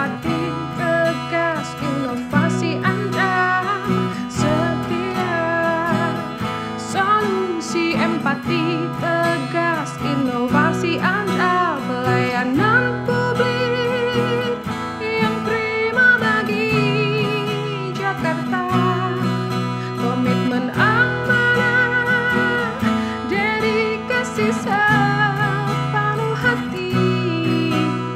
empati, tegas inovasi Anda setia. Solusi empati, tegas inovasi Anda, pelayanan publik yang prima bagi Jakarta. Komitmen amanah, dedikasi sepenuh hati,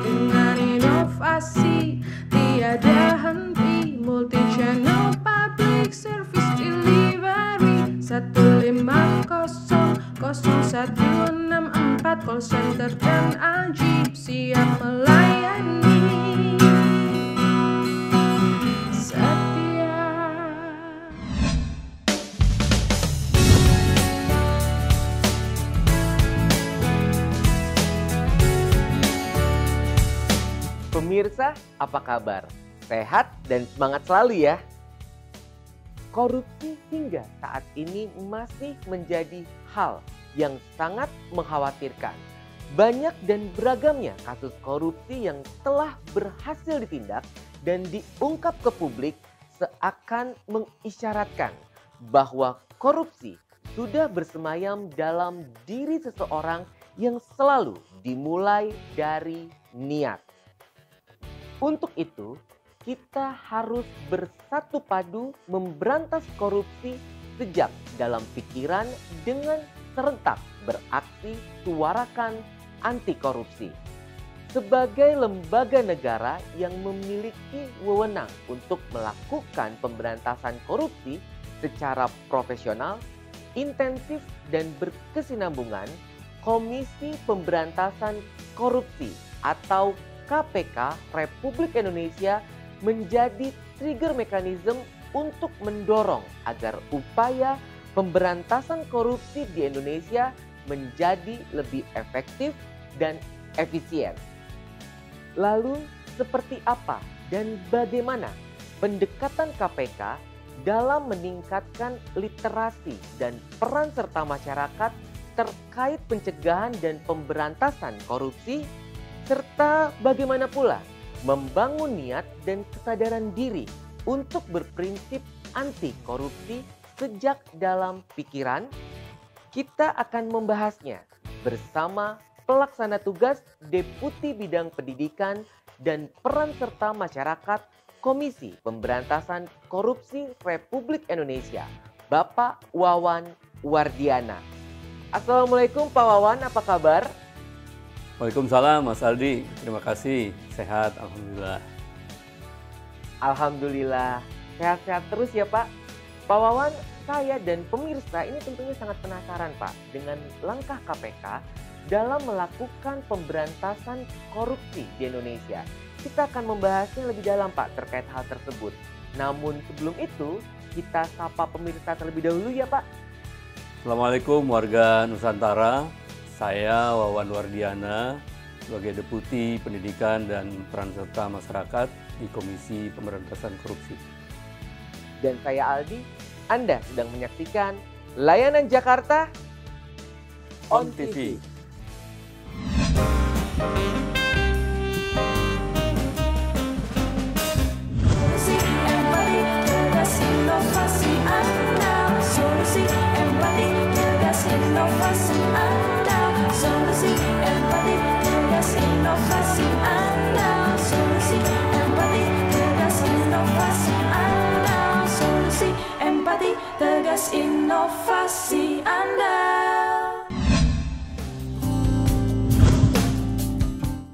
dengan inovasi tiada henti, multi channel public service delivery 1500164, call center dan ajib siap melayani setia. Pemirsa, apa kabar? Sehat dan semangat selalu ya. Korupsi hingga saat ini masih menjadi hal yang sangat mengkhawatirkan. Banyak dan beragamnya kasus korupsi yang telah berhasil ditindak dan diungkap ke publik seakan mengisyaratkan bahwa korupsi sudah bersemayam dalam diri seseorang yang selalu dimulai dari niat. Untuk itu, kita harus bersatu padu memberantas korupsi sejak dalam pikiran dengan serentak beraksi suarakan anti korupsi. Sebagai lembaga negara yang memiliki wewenang untuk melakukan pemberantasan korupsi secara profesional, intensif dan berkesinambungan, Komisi Pemberantasan Korupsi atau KPK Republik Indonesia menjadi trigger mekanisme untuk mendorong agar upaya pemberantasan korupsi di Indonesia menjadi lebih efektif dan efisien. Lalu seperti apa dan bagaimana pendekatan KPK dalam meningkatkan literasi dan peran serta masyarakat terkait pencegahan dan pemberantasan korupsi, serta bagaimana pula membangun niat dan kesadaran diri untuk berprinsip anti korupsi sejak dalam pikiran? Kita akan membahasnya bersama pelaksana tugas Deputi Bidang Pendidikan dan Peran Serta Masyarakat Komisi Pemberantasan Korupsi Republik Indonesia, Bapak Wawan Wardiana. Assalamualaikum Pak Wawan, apa kabar? Waalaikumsalam Mas Aldi, terima kasih, sehat Alhamdulillah. Alhamdulillah, sehat-sehat terus ya Pak. Pak Wawan, saya dan pemirsa ini tentunya sangat penasaran Pak dengan langkah KPK dalam melakukan pemberantasan korupsi di Indonesia. Kita akan membahasnya lebih dalam Pak terkait hal tersebut. Namun sebelum itu, kita sapa pemirsa terlebih dahulu ya Pak. Assalamualaikum warga Nusantara. Saya Wawan Wardiana sebagai Deputi Pendidikan dan Peran Serta Masyarakat di Komisi Pemberantasan Korupsi. Dan saya Aldi, Anda sedang menyaksikan Layanan Jakarta On TV. Tegas inovasi Anda.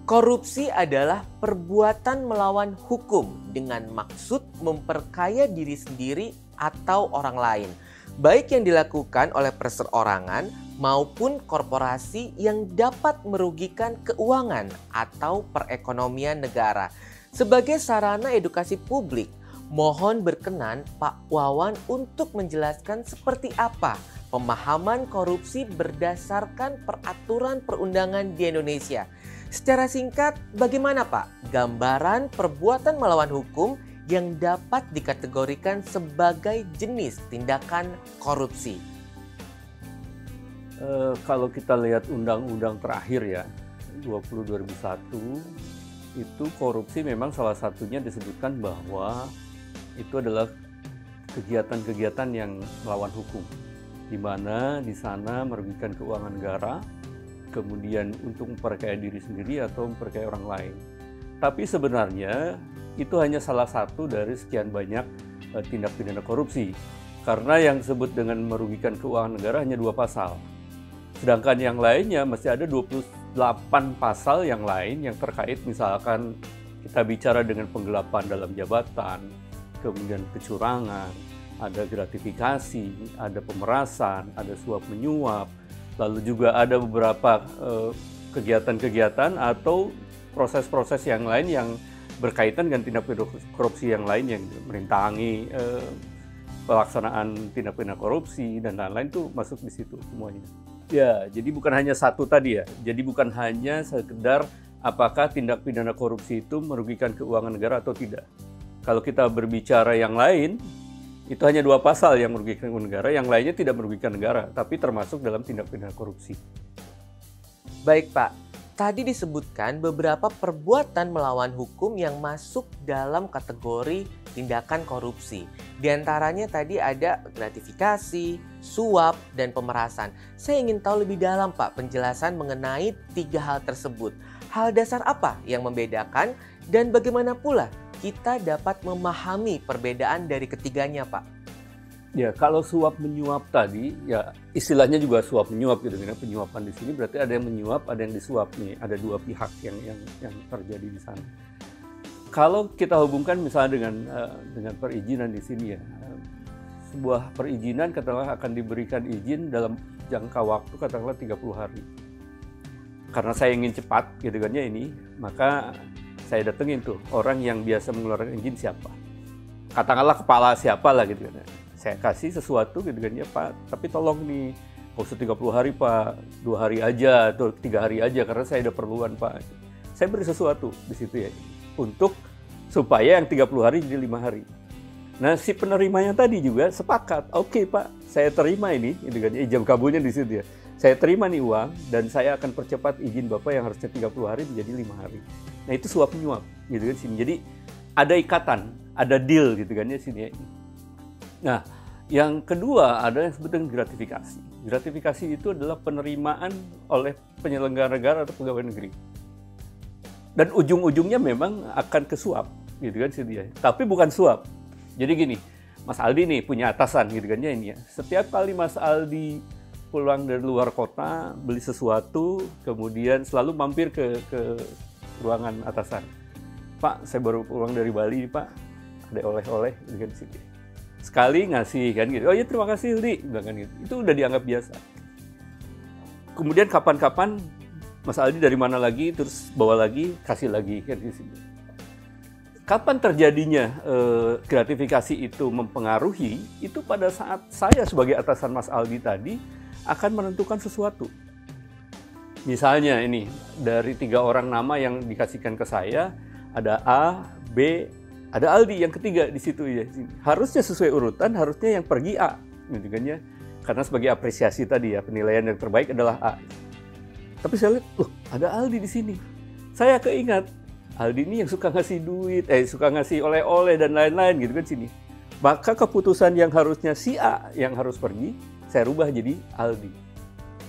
Korupsi adalah perbuatan melawan hukum dengan maksud memperkaya diri sendiri atau orang lain, baik yang dilakukan oleh perseorangan maupun korporasi yang dapat merugikan keuangan atau perekonomian negara. Sebagai sarana edukasi publik, mohon berkenan Pak Wawan untuk menjelaskan seperti apa pemahaman korupsi berdasarkan peraturan perundangan di Indonesia. Secara singkat, bagaimana Pak gambaran perbuatan melawan hukum yang dapat dikategorikan sebagai jenis tindakan korupsi? Kalau kita lihat undang-undang terakhir ya, 20 2001 itu korupsi memang salah satunya disebutkan bahwa itu adalah kegiatan-kegiatan yang melawan hukum, di mana di sana merugikan keuangan negara, kemudian untuk memperkaya diri sendiri atau memperkaya orang lain. Tapi sebenarnya itu hanya salah satu dari sekian banyak tindak pidana korupsi. Karena yang disebut dengan merugikan keuangan negara hanya 2 pasal. Sedangkan yang lainnya masih ada 28 pasal yang lain yang terkait, misalkan kita bicara dengan penggelapan dalam jabatan, kemudian kecurangan, ada gratifikasi, ada pemerasan, ada suap menyuap, lalu juga ada beberapa kegiatan-kegiatan atau proses-proses yang lain yang berkaitan dengan tindak pidana korupsi yang lain yang merintangi pelaksanaan tindak pidana korupsi dan lain-lain, tuh masuk di situ semuanya. Ya, jadi bukan hanya satu tadi ya. Jadi bukan hanya sekedar apakah tindak pidana korupsi itu merugikan keuangan negara atau tidak. Kalau kita berbicara yang lain, itu hanya 2 pasal yang merugikan negara, yang lainnya tidak merugikan negara, tapi termasuk dalam tindak pidana korupsi. Baik Pak, tadi disebutkan beberapa perbuatan melawan hukum yang masuk dalam kategori tindakan korupsi. Di antaranya tadi ada gratifikasi, suap, dan pemerasan. Saya ingin tahu lebih dalam Pak penjelasan mengenai 3 hal tersebut. Hal dasar apa yang membedakan dan bagaimana pula kita dapat memahami perbedaan dari ketiganya Pak? Ya, kalau suap menyuap tadi, ya istilahnya juga suap menyuap gitu. Karena penyuapan di sini berarti ada yang menyuap, ada yang disuap nih. Ada 2 pihak yang terjadi di sana. Kalau kita hubungkan misalnya dengan perizinan di sini ya, sebuah perizinan katakanlah akan diberikan izin dalam jangka waktu katakanlah 30 hari. Karena saya ingin cepat gitu kan ya ini, maka saya datengin tuh orang yang biasa mengeluarkan izin siapa. Katakanlah kepala siapa lah gitu kan. Saya kasih sesuatu gitu kan ya Pak, tapi tolong nih, nggak usah 30 hari Pak, 2 hari aja atau 3 hari aja karena saya ada perluan Pak. Saya beri sesuatu di situ ya, untuk supaya yang 30 hari jadi 5 hari. Nah si penerimanya tadi juga sepakat, oke Pak, saya terima ini, gitu kan, ijab kabulnya di situ ya. Saya terima nih uang dan saya akan percepat izin Bapak yang harusnya 30 hari menjadi 5 hari. Nah itu suap menyuap gitu kan sini. Jadi ada ikatan, ada deal gitu kan ya sini ya. Nah yang kedua ada yang disebut dengan gratifikasi. Gratifikasi itu adalah penerimaan oleh penyelenggara negara atau pegawai negeri. Dan ujung-ujungnya memang akan ke suap gitu kan sini ya. Tapi bukan suap. Jadi gini, Mas Aldi nih punya atasan gitu kan ya ini ya. Setiap kali Mas Aldi pulang dari luar kota, beli sesuatu, kemudian selalu mampir ke ruangan atasan. Pak, saya baru pulang dari Bali, Pak. Ada oleh-oleh, gitu kan sini. Sekali ngasih kan gitu. Oh iya terima kasih, Aldi, bilang kan gitu. Itu udah dianggap biasa. Kemudian kapan-kapan Mas Aldi dari mana lagi, terus bawa lagi, kasih lagi kan di sini. Kapan terjadinya gratifikasi itu mempengaruhi? Itu pada saat saya sebagai atasan Mas Aldi tadi akan menentukan sesuatu. Misalnya ini, dari 3 orang nama yang dikasihkan ke saya, ada A, B, ada Aldi yang ketiga di situ ya. Harusnya sesuai urutan, harusnya yang pergi A, gitu kan ya. Karena sebagai apresiasi tadi ya, penilaian yang terbaik adalah A. Tapi saya lihat, loh, ada Aldi di sini. Saya keingat, Aldi ini yang suka ngasih duit, suka ngasih oleh-oleh dan lain-lain gitu kan sini. Maka keputusan yang harusnya si A yang harus pergi, saya rubah jadi Aldi.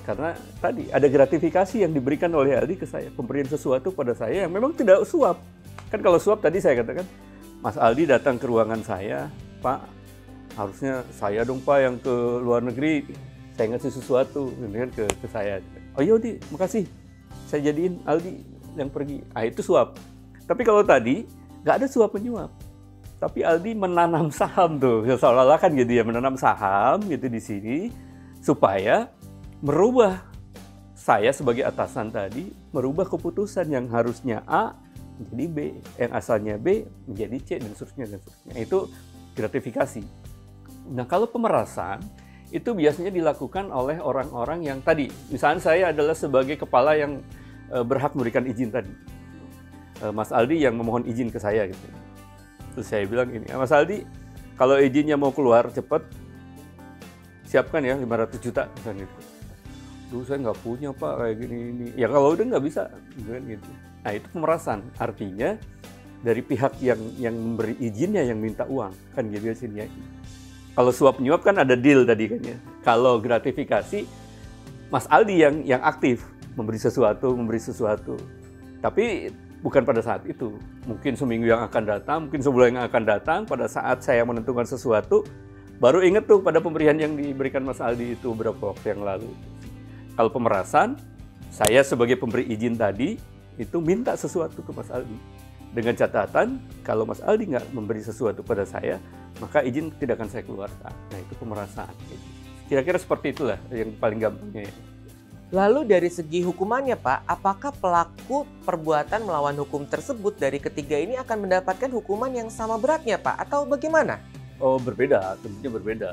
Karena tadi ada gratifikasi yang diberikan oleh Aldi ke saya, pemberian sesuatu pada saya yang memang tidak suap. Kan kalau suap tadi saya katakan, Mas Aldi datang ke ruangan saya, Pak, harusnya saya dong Pak yang ke luar negeri, saya ngasih sesuatu dengan ke saya. Oh iya Aldi, makasih. Saya jadiin Aldi yang pergi. Ah itu suap. Tapi kalau tadi nggak ada suap menyuap. Tapi Aldi menanam saham tuh, seolah-olah kan gitu ya, menanam saham gitu di sini supaya merubah saya sebagai atasan tadi, merubah keputusan yang harusnya A menjadi B, yang asalnya B menjadi C dan seterusnya dan seterusnya. Itu gratifikasi. Nah kalau pemerasan itu biasanya dilakukan oleh orang-orang yang tadi, misalnya saya adalah sebagai kepala yang berhak memberikan izin tadi. Mas Aldi yang memohon izin ke saya gitu. Terus saya bilang ini, Mas Aldi, kalau izinnya mau keluar cepat, siapkan ya 500 juta. Misalnya gitu. Duh saya nggak punya Pak kayak gini. Ya kalau udah nggak bisa. Gitu. Nah, itu pemerasan. Artinya dari pihak yang memberi izinnya yang minta uang, kan gitu ya sini ya. Kalau suap menyuap kan ada deal tadi kan ya. Kalau gratifikasi, Mas Aldi yang aktif memberi sesuatu. Tapi bukan pada saat itu. Mungkin seminggu yang akan datang, mungkin sebulan yang akan datang, pada saat saya menentukan sesuatu, baru ingat tuh pada pemberian yang diberikan Mas Aldi itu beberapa waktu yang lalu. Kalau pemerasan, saya sebagai pemberi izin tadi, itu minta sesuatu ke Mas Aldi. Dengan catatan, kalau Mas Aldi nggak memberi sesuatu pada saya, maka izin tidak akan saya keluarkan. Nah, itu pemerasan. Kira-kira seperti itulah yang paling gampangnya. Lalu dari segi hukumannya Pak, apakah pelaku perbuatan melawan hukum tersebut dari ketiga ini akan mendapatkan hukuman yang sama beratnya Pak? Atau bagaimana? Oh, berbeda, tentunya berbeda.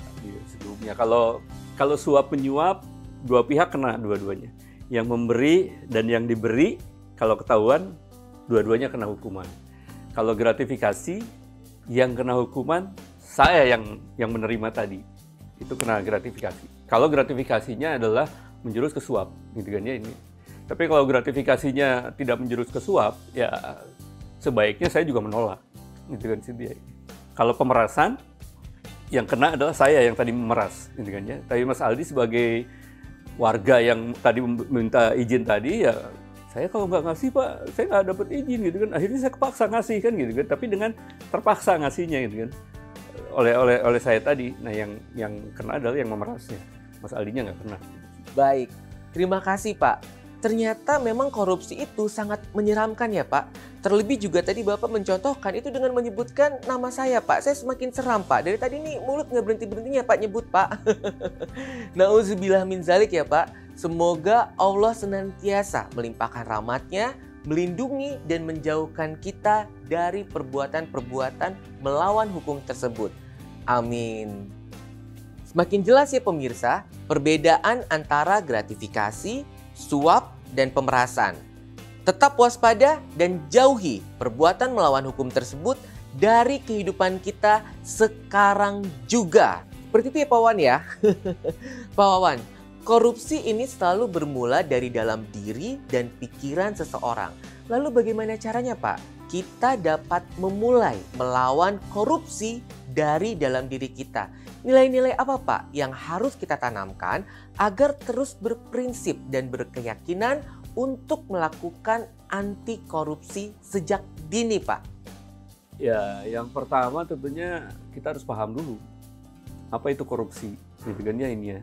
Sebelumnya kalau suap menyuap, dua pihak kena dua-duanya. Yang memberi dan yang diberi, kalau ketahuan, dua-duanya kena hukuman. Kalau gratifikasi, yang kena hukuman saya yang menerima tadi, itu kena gratifikasi. Kalau gratifikasinya adalah menjurus ke suap, gitu kan ya ini. Tapi kalau gratifikasinya tidak menjurus ke suap, ya sebaiknya saya juga menolak, gitu kan sih dia. Kalau pemerasan, yang kena adalah saya yang tadi memeras, gitu kan ya. Tapi Mas Aldi sebagai warga yang tadi minta izin tadi, ya saya kalau nggak ngasih Pak, saya nggak dapat izin gitu kan. Akhirnya saya kepaksa ngasih kan gitu kan. Tapi dengan terpaksa ngasihnya gitu kan. Oleh saya tadi. Nah yang kena adalah yang memerasnya. Mas Aldinya nggak kena. Baik, terima kasih Pak. Ternyata memang korupsi itu sangat menyeramkan ya Pak. Terlebih juga tadi Bapak mencontohkan itu dengan menyebutkan nama saya Pak. Saya semakin seram Pak. Dari tadi nih mulut nggak berhenti-berhentinya Pak nyebut Pak. Nauzubillah min zalik ya Pak. Semoga Allah senantiasa melimpahkan rahmat-Nya, melindungi dan menjauhkan kita dari perbuatan-perbuatan melawan hukum tersebut. Amin. Semakin jelas ya pemirsa, perbedaan antara gratifikasi, suap, dan pemerasan. Tetap waspada dan jauhi perbuatan melawan hukum tersebut dari kehidupan kita sekarang juga. Seperti itu ya Pak Wawan ya. Pak Wawan, korupsi ini selalu bermula dari dalam diri dan pikiran seseorang. Lalu bagaimana caranya Pak? Kita dapat memulai melawan korupsi dari dalam diri kita. Nilai-nilai apa Pak yang harus kita tanamkan agar terus berprinsip dan berkeyakinan untuk melakukan anti korupsi sejak dini Pak? Ya, yang pertama tentunya kita harus paham dulu apa itu korupsi. Gitu kan ya ini ya.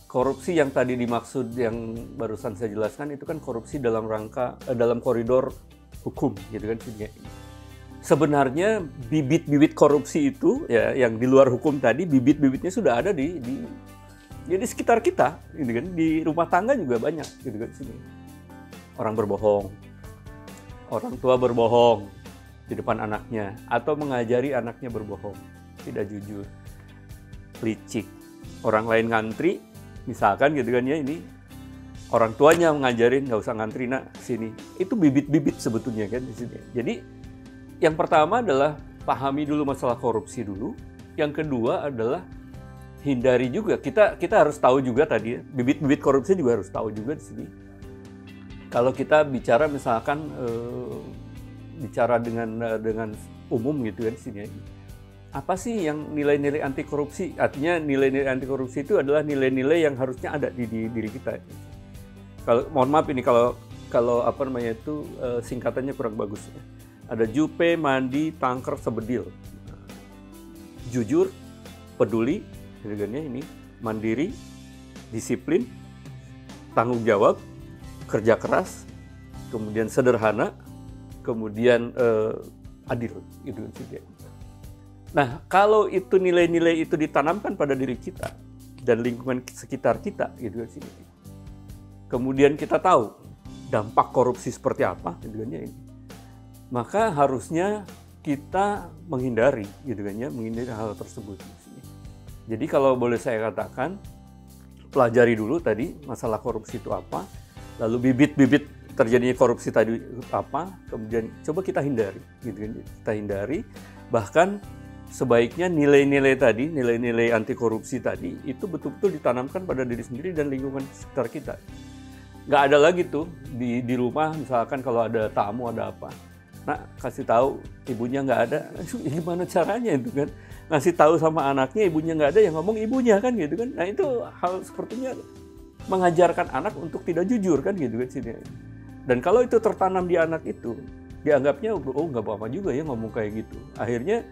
Korupsi yang tadi dimaksud yang barusan saya jelaskan itu kan korupsi dalam koridor hukum gitu kan. Sebenarnya bibit-bibit korupsi itu ya yang di luar hukum tadi, bibit-bibitnya sudah ada di sekitar kita gitu kan. Di rumah tangga juga banyak gitu kan sini. Orang berbohong. Orang tua berbohong di depan anaknya atau mengajari anaknya berbohong, tidak jujur. Licik. Orang lain ngantri misalkan gitu kan ya, ini orang tuanya ngajarin nggak usah ngantri nak sini. Itu bibit-bibit sebetulnya kan di sini. Jadi yang pertama adalah pahami dulu masalah korupsi dulu. Yang kedua adalah hindari juga. Kita harus tahu juga tadi ya, bibit-bibit korupsi juga harus tahu juga di sini. Kalau kita bicara misalkan bicara dengan umum gitu kan di sini. Apa sih yang nilai-nilai anti korupsi? Artinya nilai-nilai anti korupsi itu adalah nilai-nilai yang harusnya ada di diri kita. Kalau mohon maaf ini kalau apa namanya itu singkatannya kurang bagus. Ada jupe, mandi, tangker, sebedil. Jujur, peduli, ini mandiri, disiplin, tanggung jawab, kerja keras, kemudian sederhana, kemudian adil gitu kan. Nah, kalau itu nilai-nilai itu ditanamkan pada diri kita dan lingkungan sekitar kita gitu kan sini. Kemudian kita tahu dampak korupsi seperti apa gitu kan ya ini. Maka harusnya kita menghindari gitu kan ya, menghindari hal tersebut. Jadi kalau boleh saya katakan, pelajari dulu tadi masalah korupsi itu apa, lalu bibit-bibit terjadinya korupsi tadi apa, kemudian coba kita hindari gitu kan. Kita hindari, bahkan sebaiknya nilai-nilai tadi, nilai-nilai anti korupsi tadi itu betul-betul ditanamkan pada diri sendiri dan lingkungan sekitar kita. nggak ada lagi tuh di rumah misalkan kalau ada tamu ada apa, nah kasih tahu ibunya nggak ada, gimana caranya itu kan, ngasih tahu sama anaknya ibunya nggak ada, yang ngomong ibunya kan gitu kan. Nah itu hal sepertinya mengajarkan anak untuk tidak jujur kan gitu kan sini. Dan kalau itu tertanam di anak itu, dianggapnya oh nggak apa-apa juga ya ngomong kayak gitu. Akhirnya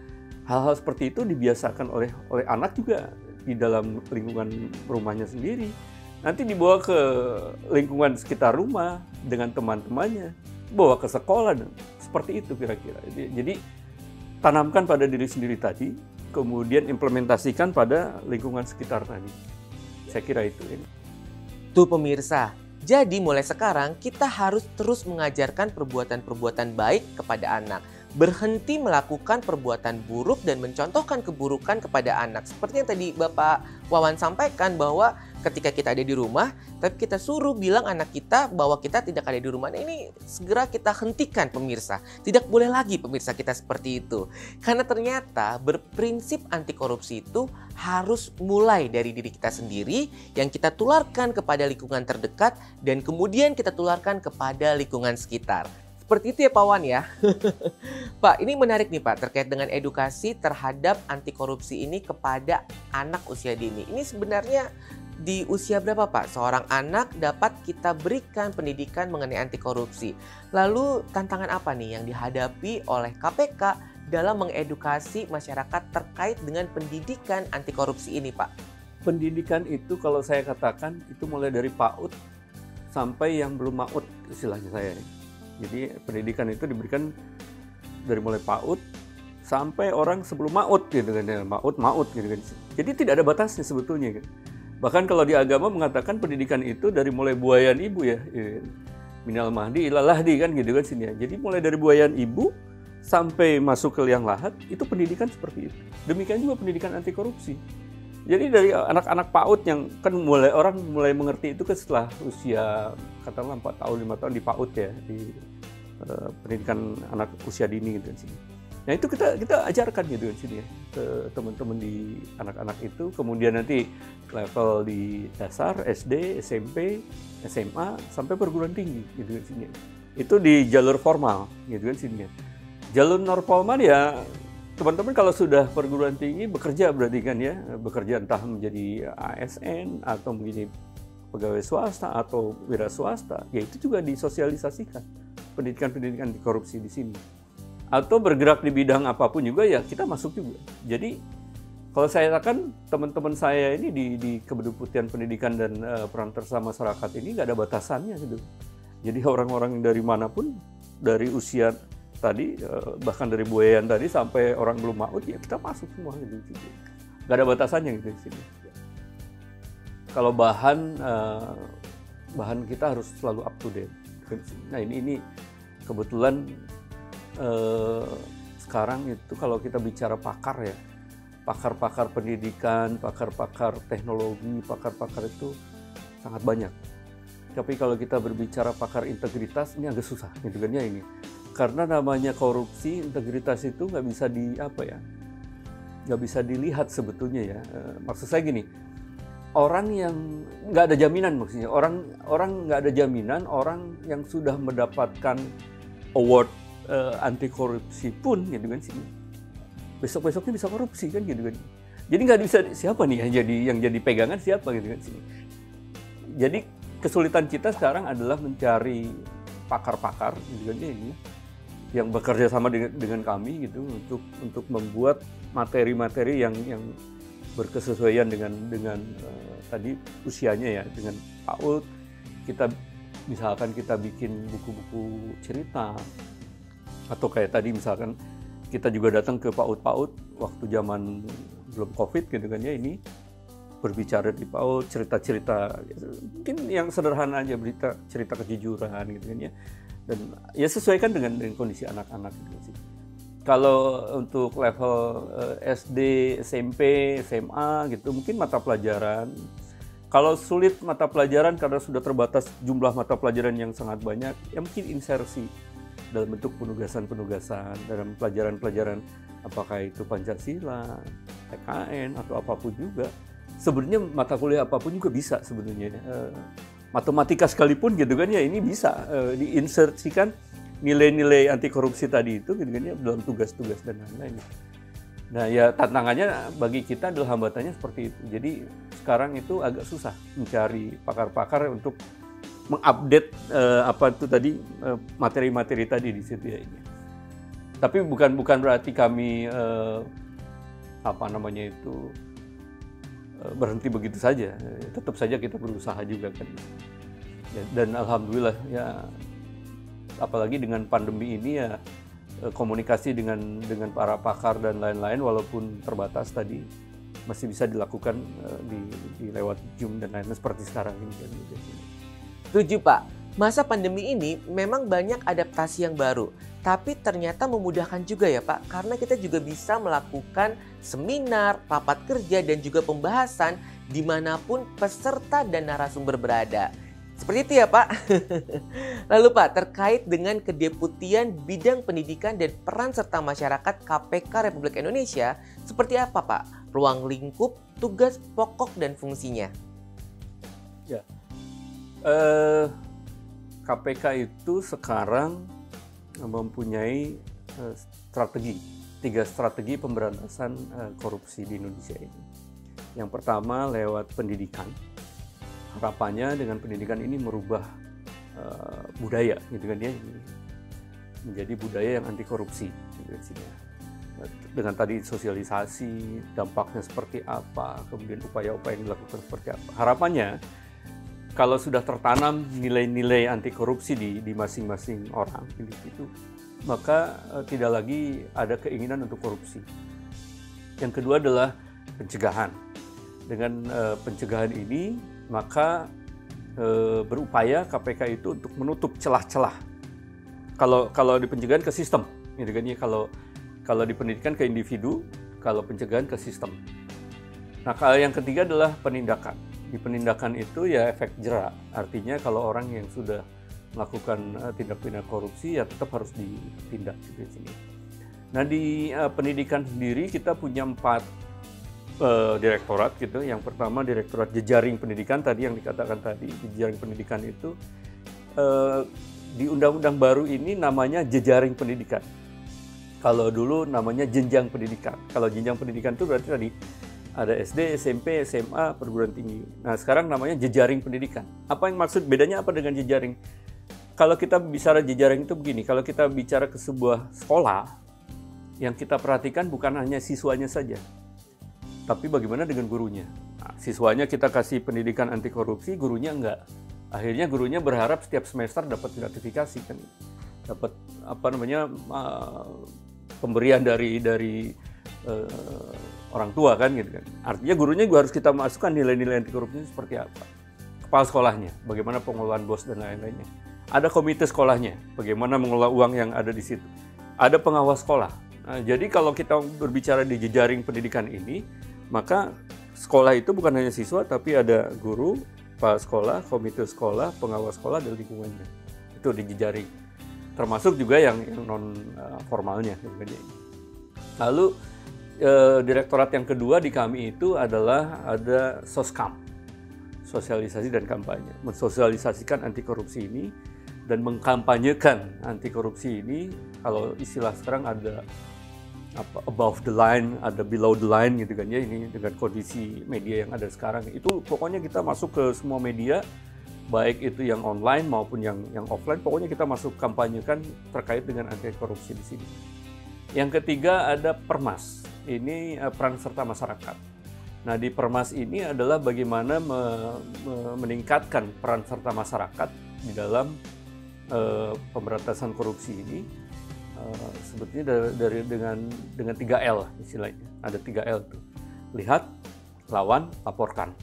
hal-hal seperti itu dibiasakan oleh anak juga di dalam lingkungan rumahnya sendiri. Nanti dibawa ke lingkungan sekitar rumah dengan teman-temannya, bawa ke sekolah, dan seperti itu kira-kira. Jadi tanamkan pada diri sendiri tadi, kemudian implementasikan pada lingkungan sekitar tadi. Saya kira itu. Tuh pemirsa, jadi mulai sekarang kita harus terus mengajarkan perbuatan-perbuatan baik kepada anak. Berhenti melakukan perbuatan buruk dan mencontohkan keburukan kepada anak. Seperti yang tadi Bapak Wawan sampaikan bahwa ketika kita ada di rumah, tapi kita suruh bilang anak kita bahwa kita tidak ada di rumah. Nah, ini segera kita hentikan pemirsa. Tidak boleh lagi pemirsa kita seperti itu. Karena ternyata berprinsip anti korupsi itu harus mulai dari diri kita sendiri yang kita tularkan kepada lingkungan terdekat dan kemudian kita tularkan kepada lingkungan sekitar. Seperti itu ya Pak Wan ya. Pak, ini menarik nih Pak terkait dengan edukasi terhadap anti korupsi ini kepada anak usia dini. Ini sebenarnya di usia berapa Pak seorang anak dapat kita berikan pendidikan mengenai anti korupsi? Lalu tantangan apa nih yang dihadapi oleh KPK dalam mengedukasi masyarakat terkait dengan pendidikan anti korupsi ini Pak? Pendidikan itu kalau saya katakan itu mulai dari PAUD sampai yang belum MAUD istilahnya saya. Jadi pendidikan itu diberikan dari mulai PAUD sampai orang sebelum MAUD gitu kan ya, MAUD gitu kan. Jadi tidak ada batasnya sebetulnya kan. Bahkan kalau di agama mengatakan pendidikan itu dari mulai buayan ibu ya. Minal mahdi ilal lahdi kan gitu kan sini ya. Jadi mulai dari buayan ibu sampai masuk ke liang lahat itu pendidikan seperti itu. Demikian juga pendidikan anti korupsi. Jadi dari anak-anak PAUD yang kan orang mulai mengerti itu kan setelah usia katakanlah 4 tahun 5 tahun di PAUD ya, di pendidikan anak usia dini gitu kan sini. Nah itu kita ajarkan gitu kan sini ya ke teman-teman di anak-anak itu, kemudian nanti level di dasar SD, SMP, SMA sampai perguruan tinggi gitu kan sini. Itu di jalur formal gitu kan sini ya. Jalur non formal ya teman-teman kalau sudah perguruan tinggi bekerja berarti kan ya, bekerja entah menjadi ASN atau menjadi pegawai swasta atau wira swasta, ya itu juga disosialisasikan pendidikan-pendidikan anti korupsi di sini. Atau bergerak di bidang apapun juga ya kita masuk juga. Jadi kalau saya katakan teman-teman saya ini di Kedeputian Pendidikan dan Peran Serta Masyarakat ini nggak ada batasannya gitu. Jadi orang-orang dari manapun, dari usia tadi bahkan dari buayan tadi sampai orang belum MAUD ya kita masuk semua gitu. Nggak ada batasannya gitu di sini. Kalau bahan kita harus selalu up to date. Nah ini kebetulan sekarang itu kalau kita bicara pakar ya, pakar-pakar pendidikan, pakar-pakar teknologi, pakar-pakar itu sangat banyak. Tapi kalau kita berbicara pakar integritas ini agak susah gitu kan ya ini. Karena namanya korupsi, integritas itu nggak bisa dilihat sebetulnya ya. Maksud saya gini, orang yang nggak ada jaminan maksudnya, orang nggak ada jaminan, orang yang sudah mendapatkan award anti korupsi pun gitu kan sini, besok-besoknya bisa korupsi kan gitu kan. Jadi nggak bisa siapa nih yang jadi pegangan siapa gitu kan sini. Jadi kesulitan kita sekarang adalah mencari pakar-pakar gitu kan ini yang bekerja sama dengan kami gitu untuk membuat materi-materi yang berkesesuaian dengan tadi usianya ya, dengan PAUD. Misalkan kita bikin buku-buku cerita, atau kayak tadi misalkan kita juga datang ke PAUD waktu zaman belum COVID gitu kan ya, ini berbicara di PAUD, cerita-cerita mungkin yang sederhana aja, cerita kejujuran gitu kan ya. Dan ya sesuaikan dengan kondisi anak-anak gitu sih. Kalau untuk level SD, SMP, SMA gitu mungkin mata pelajaran. Kalau sulit mata pelajaran karena sudah terbatas jumlah mata pelajaran yang sangat banyak, ya mungkin insersi dalam bentuk penugasan-penugasan dalam pelajaran-pelajaran, apakah itu Pancasila, PKN atau apapun juga. Sebenarnya mata kuliah apapun juga bisa sebenarnya. matematika sekalipun gitu kan ya, ini bisa diinsersikan nilai-nilai anti korupsi tadi itu gitu kan ya dalam tugas-tugas dan lain-lain. Nah ya tantangannya bagi kita adalah hambatannya seperti itu. Jadi sekarang itu agak susah mencari pakar-pakar untuk mengupdate materi-materi tadi di situ ya ini. Tapi bukan berarti kami berhenti begitu saja. Tetap saja kita berusaha juga kan. Dan alhamdulillah ya, apalagi dengan pandemi ini ya, komunikasi dengan para pakar dan lain-lain walaupun terbatas tadi masih bisa dilakukan di lewat Zoom dan lain-lain seperti sekarang ini kan. Setuju Pak, masa pandemi ini memang banyak adaptasi yang baru, tapi ternyata memudahkan juga ya Pak, karena kita juga bisa melakukan seminar, rapat kerja, dan juga pembahasan dimanapun peserta dan narasumber berada. Seperti itu ya Pak. Lalu Pak, terkait dengan Kedeputian Bidang Pendidikan dan Peran Serta Masyarakat KPK Republik Indonesia, seperti apa Pak ruang lingkup, tugas pokok dan fungsinya? Ya, KPK itu sekarang mempunyai tiga strategi pemberantasan korupsi di Indonesia ini. Yang pertama lewat pendidikan. Harapannya dengan pendidikan ini merubah budaya, gitu kan ya, menjadi budaya yang anti korupsi, gitu kan. Dengan tadi sosialisasi, dampaknya seperti apa, kemudian upaya-upaya yang dilakukan seperti apa. Harapannya kalau sudah tertanam nilai-nilai anti korupsi di masing-masing orang individu, maka tidak lagi ada keinginan untuk korupsi. Yang kedua adalah pencegahan. Dengan pencegahan ini, maka berupaya KPK itu untuk menutup celah-celah. Kalau di pencegahan ke sistem, gitu kan ya. Kalau di pendidikan ke individu, kalau pencegahan ke sistem. Nah, yang ketiga adalah penindakan. Di penindakan itu ya efek jerak. Artinya kalau orang yang sudah melakukan tindak pidana korupsi ya tetap harus ditindak di sini. Nah, di pendidikan sendiri kita punya 4 direktorat gitu. Yang pertama Direktorat Jejaring Pendidikan, tadi yang dikatakan tadi, jejaring pendidikan itu di undang-undang baru ini namanya jejaring pendidikan. Kalau dulu namanya jenjang pendidikan. Kalau jenjang pendidikan itu berarti tadi ada SD, SMP, SMA, perguruan tinggi. Nah, sekarang namanya jejaring pendidikan. Apa yang maksud bedanya apa dengan jejaring? Kalau kita bicara jejaring itu begini, kalau kita bicara ke sebuah sekolah, yang kita perhatikan bukan hanya siswanya saja, tapi bagaimana dengan gurunya. Nah, siswanya kita kasih pendidikan anti korupsi, gurunya enggak. Akhirnya gurunya berharap setiap semester dapat gratifikasi kan, dapat pemberian dari orang tua kan gitu kan. Artinya gurunya juga harus kita masukkan nilai-nilai anti korupsi seperti apa. Kepala sekolahnya, bagaimana pengelolaan BOS dan lain-lainnya. Ada komite sekolahnya, bagaimana mengelola uang yang ada di situ. Ada pengawas sekolah. Nah, jadi kalau kita berbicara di jejaring pendidikan ini, maka sekolah itu bukan hanya siswa, tapi ada guru, kepala sekolah, komite sekolah, pengawas sekolah, dan lingkungannya. Itu di jejaring. Termasuk juga yang non formalnya. Lalu direktorat yang kedua di kami itu adalah ada Soskam, sosialisasi dan kampanye. Mensosialisasikan anti korupsi ini dan mengkampanyekan anti korupsi ini. Kalau istilah sekarang ada above the line, ada below the line gitu kan ya. Ini dengan kondisi media yang ada sekarang itu pokoknya kita masuk ke semua media, baik itu yang online maupun yang offline, pokoknya kita masuk kampanyekan terkait dengan anti korupsi di sini. Yang ketiga ada Permas. Ini peran serta masyarakat. Nah, di Permas ini adalah bagaimana meningkatkan peran serta masyarakat di dalam pemberantasan korupsi ini. Sebetulnya dengan 3L istilahnya. Ada 3L tuh. Lihat, lawan, laporkan.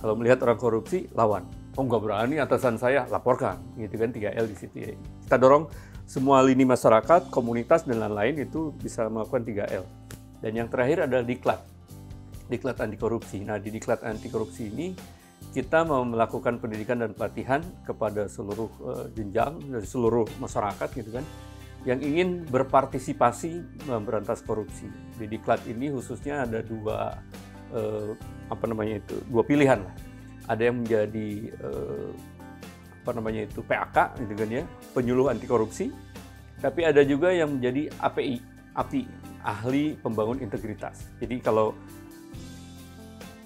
Kalau melihat orang korupsi, lawan. Oh, nggak berani atasan saya, laporkan. Gitu kan 3L di situ ya. Kita dorong semua lini masyarakat, komunitas, dan lain-lain itu bisa melakukan 3L. Dan yang terakhir adalah Diklat. Diklat anti korupsi. Nah, di Diklat anti korupsi ini kita mau melakukan pendidikan dan pelatihan kepada seluruh jenjang dari seluruh masyarakat gitu kan, yang ingin berpartisipasi memberantas korupsi. Di Diklat ini khususnya ada dua pilihan lah. ada yang menjadi PAK gitu kan ya, penyuluh anti korupsi, tapi ada juga yang menjadi API, ahli pembangun integritas. Jadi kalau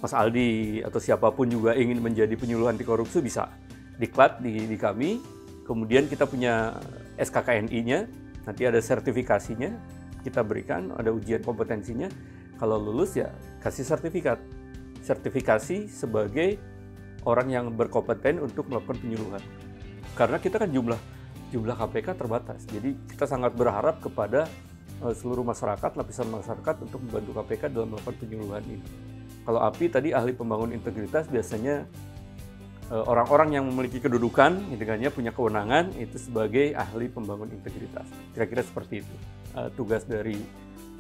Mas Aldi atau siapapun juga ingin menjadi penyuluh anti korupsi bisa diklat di kami, kemudian kita punya SKKNI-nya, nanti ada sertifikasinya, kita berikan, ada ujian kompetensinya, kalau lulus ya kasih sertifikasi sebagai orang yang berkompeten untuk melakukan penyuluhan. Karena kita kan jumlah KPK terbatas, jadi kita sangat berharap kepada seluruh masyarakat, lapisan masyarakat untuk membantu KPK dalam melakukan penyuluhan ini. Kalau API tadi ahli pembangun integritas biasanya orang-orang yang memiliki kedudukan, gitu kan ya, punya kewenangan itu sebagai ahli pembangun integritas. Kira-kira seperti itu tugas dari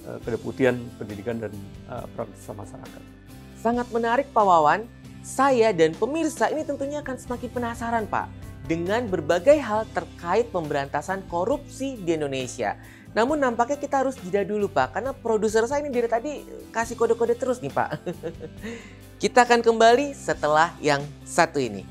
Kedeputian Pendidikan dan Perantaraan Masyarakat. Sangat menarik Pak Wawan. Saya dan pemirsa ini tentunya akan semakin penasaran Pak dengan berbagai hal terkait pemberantasan korupsi di Indonesia. Namun nampaknya kita harus jeda dulu Pak, karena produser saya ini dari tadi kasih kode-kode terus nih Pak. Kita akan kembali setelah yang satu ini.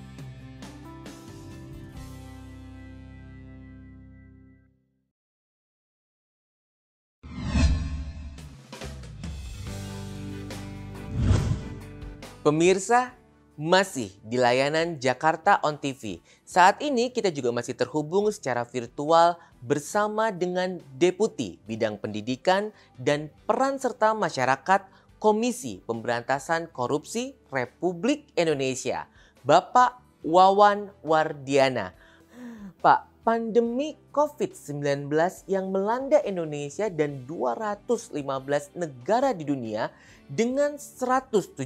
Pemirsa, masih di layanan Jakarta On TV. Saat ini kita juga masih terhubung secara virtual bersama dengan Deputi Bidang Pendidikan dan Peran Serta Masyarakat Komisi Pemberantasan Korupsi Republik Indonesia, Bapak Wawan Wardiana. Pak, pandemi COVID-19 yang melanda Indonesia dan 215 negara di dunia dengan 175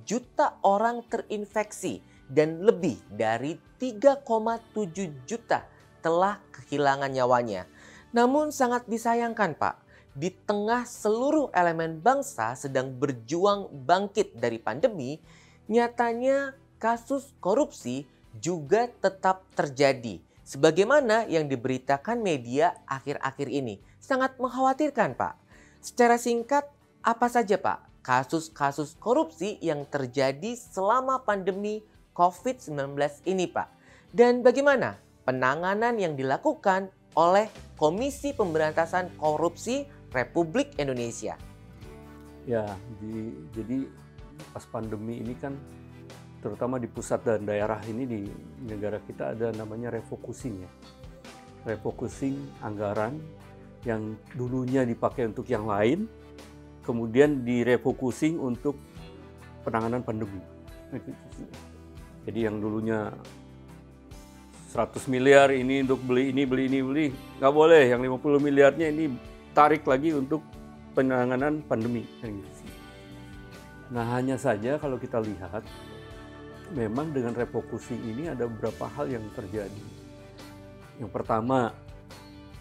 juta orang terinfeksi dan lebih dari 3,7 juta telah kehilangan nyawanya. Namun sangat disayangkan Pak, di tengah seluruh elemen bangsa sedang berjuang bangkit dari pandemi, nyatanya kasus korupsi juga tetap terjadi. Sebagaimana yang diberitakan media akhir-akhir ini. Sangat mengkhawatirkan Pak. Secara singkat, apa saja Pak kasus-kasus korupsi yang terjadi selama pandemi COVID-19 ini Pak? Dan bagaimana penanganan yang dilakukan oleh Komisi Pemberantasan Korupsi Republik Indonesia? Ya, jadi pas pandemi ini kan terutama di pusat dan daerah ini di negara kita ada namanya refocusing ya. Refocusing anggaran yang dulunya dipakai untuk yang lain, kemudian direfocusing untuk penanganan pandemi. Jadi yang dulunya 100 miliar ini untuk beli, nggak boleh. Yang 50 miliarnya ini tarik lagi untuk penanganan pandemi. Nah hanya saja kalau kita lihat, memang dengan refocusing ini ada beberapa hal yang terjadi. Yang pertama,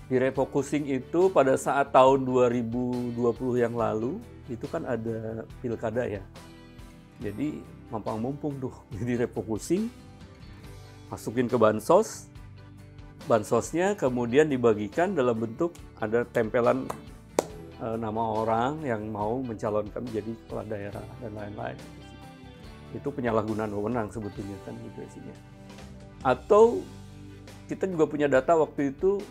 di refocusing itu pada saat tahun 2020 yang lalu, itu kan ada pilkada ya. Jadi mumpung tuh di refocusing, masukin ke bansos, bansosnya kemudian dibagikan dalam bentuk ada tempelan nama orang yang mau mencalonkan menjadi kepala daerah dan lain-lain. Itu penyalahgunaan wewenang sebetulnya kan gitu isinya. Atau kita juga punya data waktu itu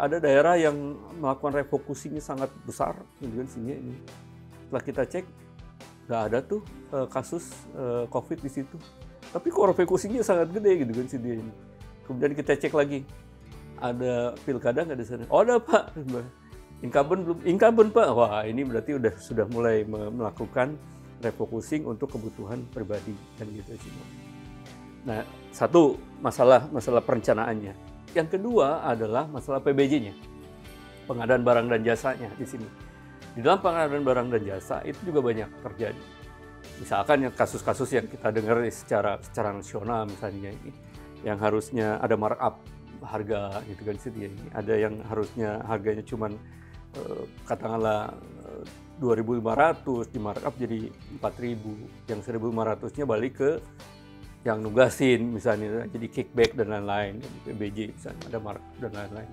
ada daerah yang melakukan refocusing sangat besar gitu kan isinya ini. Setelah kita cek nggak ada tuh kasus COVID di situ. Tapi kok refocusingnya sangat gede gitu kan sini ini. Kemudian kita cek lagi ada pilkada nggak di sana? Oh ada Pak. Incumbent Pak. Wah ini berarti sudah mulai melakukan refocusing untuk kebutuhan pribadi dan gitu semua. Nah, satu masalah perencanaannya. Yang kedua adalah masalah PBJ-nya, pengadaan barang dan jasanya di sini. Di dalam pengadaan barang dan jasa itu juga banyak terjadi. Misalkan yang kasus-kasus yang kita dengar secara nasional misalnya ini, yang harusnya ada markup harga gitu kan sih ini. Ada yang harusnya harganya cuman katakanlah 2.500 di markup jadi 4.000, yang 1.500-nya balik ke yang nugasin misalnya jadi kickback dan lain-lain, PBJ misalnya ada markup dan lain-lain.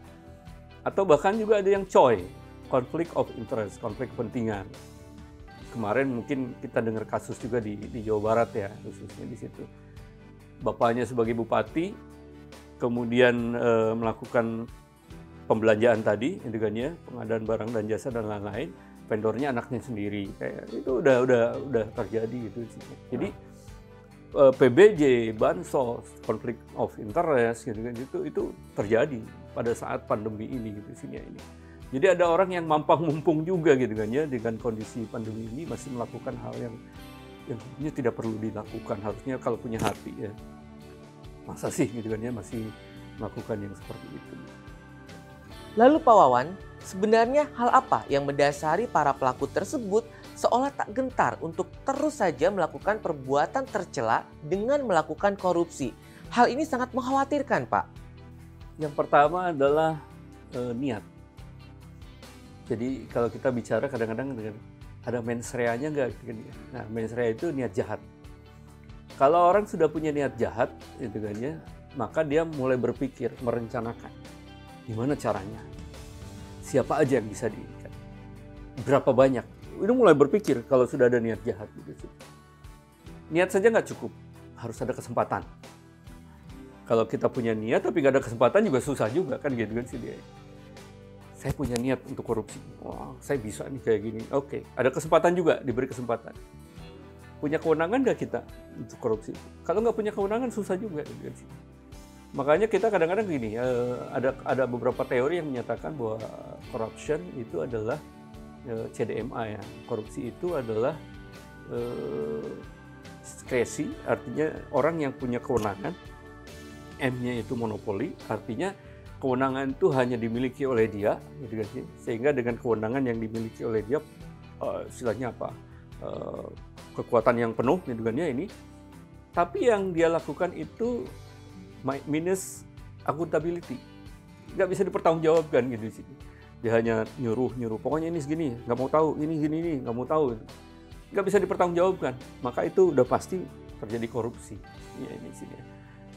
Atau bahkan juga ada yang COI, konflik of interest, konflik kepentingan. kemarin mungkin kita dengar kasus juga di Jawa Barat ya, khususnya di situ. Bapaknya sebagai bupati, kemudian melakukan pembelanjaan tadi, gitu kan ya, pengadaan barang dan jasa dan lain-lain, vendornya anaknya sendiri, kayak itu udah terjadi gitu. Jadi PBJ, bansos, konflik of interest, gitu kan, itu terjadi pada saat pandemi ini gitu sini ini. Jadi ada orang yang mampang mumpung juga gitu kan ya, dengan kondisi pandemi ini masih melakukan hal yang sebenarnya tidak perlu dilakukan, harusnya kalau punya hati ya. Masa sih gitu kan ya masih melakukan yang seperti itu. Lalu Pak Wawan, sebenarnya hal apa yang mendasari para pelaku tersebut seolah tak gentar untuk terus saja melakukan perbuatan tercela dengan melakukan korupsi? Hal ini sangat mengkhawatirkan, Pak. Yang pertama adalah niat. Jadi kalau kita bicara kadang-kadang ada mens rea-nya nggak? Nah, mens rea itu niat jahat. Kalau orang sudah punya niat jahat, gitu kan ya, maka dia mulai berpikir, merencanakan gimana caranya, siapa aja yang bisa diikat, berapa banyak. Itu mulai berpikir kalau sudah ada niat jahat. Gitu. Niat saja nggak cukup, harus ada kesempatan. Kalau kita punya niat tapi nggak ada kesempatan juga susah juga kan gitu kan sih dia. Saya punya niat untuk korupsi. Wah, saya bisa nih kayak gini. Oke, ada kesempatan juga, diberi kesempatan. Punya kewenangan nggak kita untuk korupsi? Kalau nggak punya kewenangan susah juga. Makanya kita kadang-kadang gini, ada beberapa teori yang menyatakan bahwa corruption itu adalah CDMA ya. Korupsi itu adalah diskresi, artinya orang yang punya kewenangan. M-nya itu monopoli, artinya kewenangan itu hanya dimiliki oleh dia, gitu kan, sehingga dengan kewenangan yang dimiliki oleh dia, istilahnya apa, kekuatan yang penuh, gitu kan ya ini. Tapi yang dia lakukan itu minus accountability, nggak bisa dipertanggungjawabkan gitu sih. Dia hanya nyuruh, pokoknya ini segini, nggak mau tahu, ini gini, nggak mau tahu, nggak bisa dipertanggungjawabkan. Maka itu udah pasti terjadi korupsi. Ya, ini sih.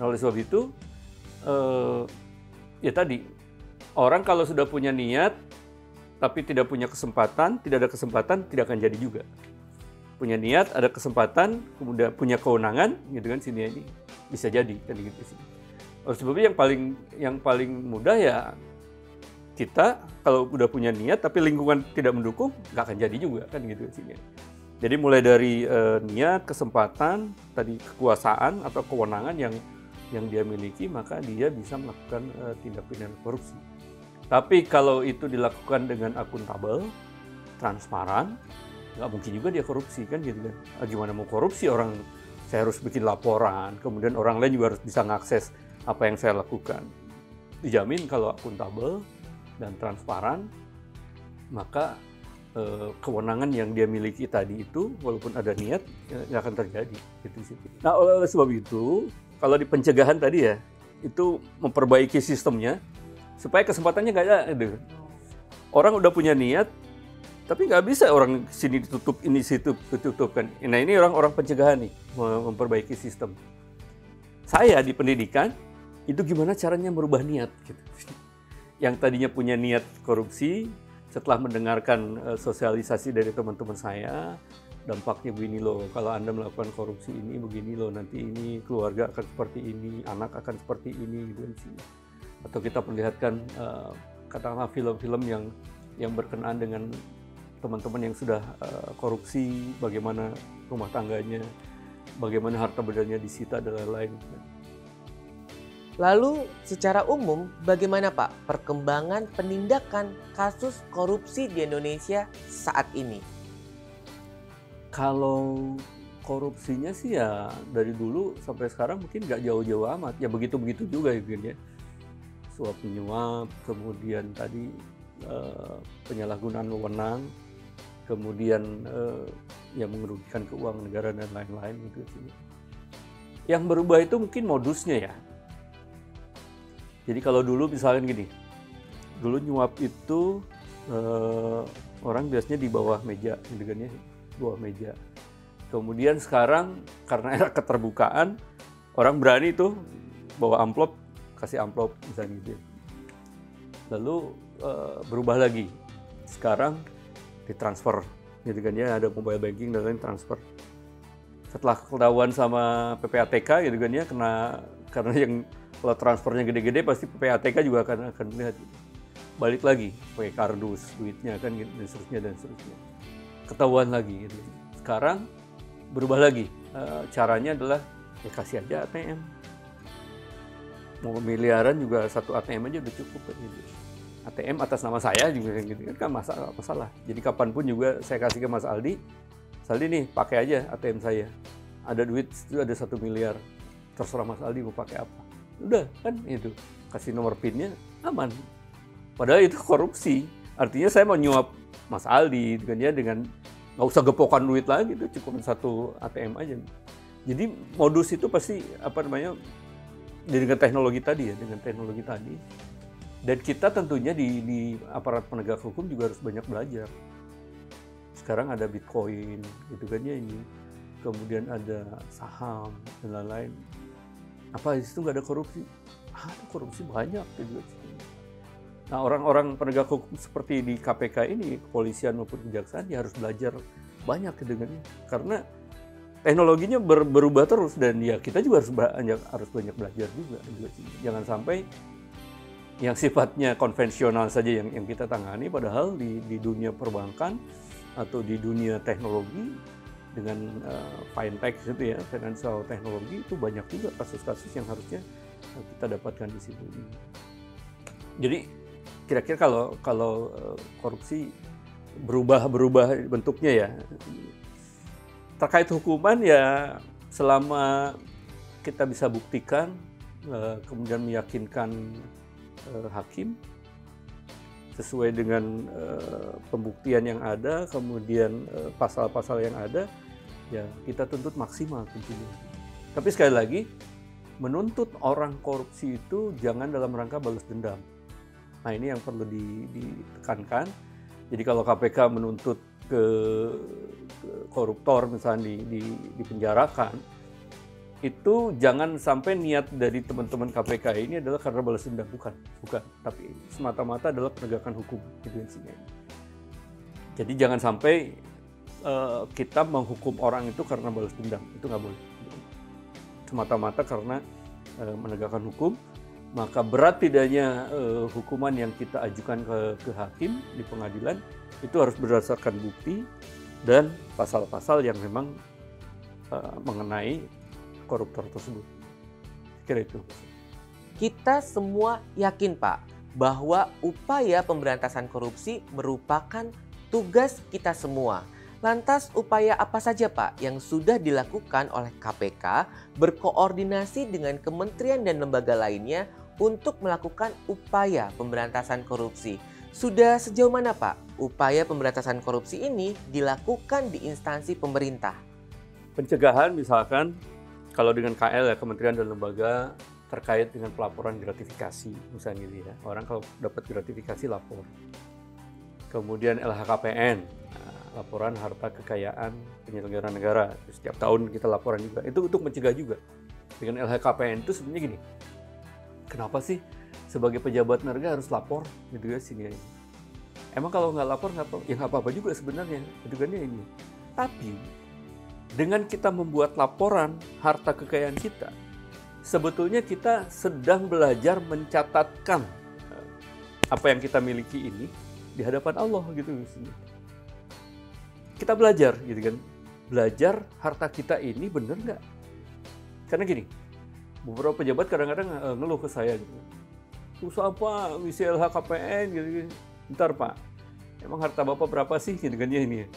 Nah, oleh sebab itu. Ya tadi, orang kalau sudah punya niat, tapi tidak punya kesempatan, tidak ada kesempatan, tidak akan jadi juga. Punya niat, ada kesempatan, kemudian punya kewenangan, gitu kan, sini ini bisa jadi, kan gitu sih. Oleh sebab itu yang paling mudah ya kita kalau udah punya niat, tapi lingkungan tidak mendukung, nggak akan jadi juga, kan gitu sini. Jadi mulai dari niat, kesempatan, tadi kekuasaan atau kewenangan yang dia miliki, maka dia bisa melakukan tindak pidana korupsi. Tapi kalau itu dilakukan dengan akuntabel, transparan, nggak mungkin juga dia korupsi kan gitu kan. Gimana mau korupsi orang, saya harus bikin laporan, kemudian orang lain juga harus bisa mengakses apa yang saya lakukan. Dijamin kalau akuntabel dan transparan, maka kewenangan yang dia miliki tadi itu, walaupun ada niat, nggak akan terjadi. Gitu. Nah, oleh sebab itu, kalau di pencegahan tadi ya, itu memperbaiki sistemnya supaya kesempatannya nggak ada. Orang udah punya niat, tapi nggak bisa orang sini ditutup, ini situ ditutupkan. Nah ini orang pencegahan nih, memperbaiki sistem. Saya di pendidikan, itu gimana caranya merubah niat. Gitu. Yang tadinya punya niat korupsi, setelah mendengarkan sosialisasi dari teman-teman saya, dampaknya begini loh, kalau Anda melakukan korupsi ini begini loh, nanti ini keluarga akan seperti ini, anak akan seperti ini, gitu kan. Atau kita perlihatkan katakanlah film-film yang berkenaan dengan teman-teman yang sudah korupsi, bagaimana rumah tangganya, bagaimana harta bendanya disita dan lain-lain. Lalu secara umum bagaimana Pak perkembangan penindakan kasus korupsi di Indonesia saat ini? Kalau korupsinya sih ya dari dulu sampai sekarang mungkin nggak jauh-jauh amat. Ya begitu-begitu juga gitu ya. Suap menyuap, kemudian tadi penyalahgunaan wewenang, kemudian ya mengerugikan keuangan negara dan lain-lain gitu sih. Yang berubah itu mungkin modusnya ya. Jadi kalau dulu misalnya gini, dulu nyuap itu orang biasanya di bawah meja gitu kan ya. Bawah meja. Kemudian sekarang karena era keterbukaan, orang berani tuh bawa amplop, kasih amplop misalnya gitu. Lalu berubah lagi. Sekarang ditransfer gitu kan ya, ada mobile banking dan lain transfer. Setelah ketahuan sama PPATK gitu kan ya, karena yang kalau transfernya gede-gede pasti PPATK juga akan melihat gitu. Balik lagi pakai kardus duitnya kan gitu, dan seterusnya. Ketahuan lagi gitu. Sekarang berubah lagi. Caranya adalah ya kasih aja ATM. Mau miliaran juga satu ATM aja udah cukup gitu. ATM atas nama saya juga gitu kan masalah. Jadi kapanpun juga saya kasih ke Mas Aldi nih pakai aja ATM saya. Ada duit itu ada 1 miliar. Terserah Mas Aldi mau pakai apa. Udah kan itu. Kasih nomor PIN-nya aman. Padahal itu korupsi. Artinya saya mau nyuap Mas Aldi gitu kan ya, dengan nggak usah gepokan duit lagi, itu cukup satu ATM aja. Jadi modus itu pasti dengan teknologi tadi. Dan kita tentunya di aparat penegak hukum juga harus banyak belajar. Sekarang ada Bitcoin gitu kan ya ini. Kemudian ada saham dan lain-lain. Apa di situ nggak ada korupsi? Ada korupsi banyak gitu. Nah, orang-orang penegak hukum seperti di KPK ini, kepolisian maupun kejaksaan, ya harus belajar banyak dengannya. Karena teknologinya berubah terus, dan ya kita juga harus banyak belajar juga. Jangan sampai yang sifatnya konvensional saja yang kita tangani, padahal di dunia perbankan atau di dunia teknologi dengan fintech gitu ya, financial teknologi, itu banyak juga kasus-kasus yang harusnya kita dapatkan di situ. Jadi kira-kira kalau korupsi berubah bentuknya ya, terkait hukuman ya selama kita bisa buktikan, kemudian meyakinkan hakim sesuai dengan pembuktian yang ada, kemudian pasal-pasal yang ada, ya kita tuntut maksimal tentunya. Tapi sekali lagi, menuntut orang korupsi itu jangan dalam rangka balas dendam. Nah, ini yang perlu ditekankan. Jadi kalau KPK menuntut ke koruptor misalnya dipenjarakan, itu jangan sampai niat dari teman-teman KPK ini adalah karena balas dendam, bukan, tapi semata-mata adalah penegakan hukum gitu intinya. Jadi jangan sampai kita menghukum orang itu karena balas dendam, itu nggak boleh. Semata-mata karena menegakkan hukum. Maka berat tidaknya hukuman yang kita ajukan ke hakim di pengadilan itu harus berdasarkan bukti dan pasal-pasal yang memang mengenai koruptor tersebut. Kira itu. Kita semua yakin, Pak, bahwa upaya pemberantasan korupsi merupakan tugas kita semua. Lantas upaya apa saja, Pak, yang sudah dilakukan oleh KPK berkoordinasi dengan kementerian dan lembaga lainnya untuk melakukan upaya pemberantasan korupsi? Sudah sejauh mana, Pak, upaya pemberantasan korupsi ini dilakukan di instansi pemerintah? Pencegahan misalkan, kalau dengan KL ya, kementerian dan lembaga terkait dengan pelaporan gratifikasi, misalnya gitu ya. Orang kalau dapat gratifikasi lapor. Kemudian LHKPN, laporan harta kekayaan penyelenggara negara. Setiap tahun kita laporan juga. Itu untuk mencegah juga. Dengan LHKPN itu sebenarnya gini, kenapa sih sebagai pejabat negara harus lapor gitu ya sini? Emang kalau nggak lapor nggak apa-apa juga sebenarnya, itu kan ini. Tapi dengan kita membuat laporan harta kekayaan kita, sebetulnya kita sedang belajar mencatatkan apa yang kita miliki ini di hadapan Allah gitu. Kita belajar gitu kan, belajar harta kita ini bener nggak? Karena gini, beberapa pejabat kadang-kadang ngeluh ke saya gitu. Susah apa ngisi LHKPN gitu. Bentar Pak, emang harta Bapak berapa sih gitu kan ya ini?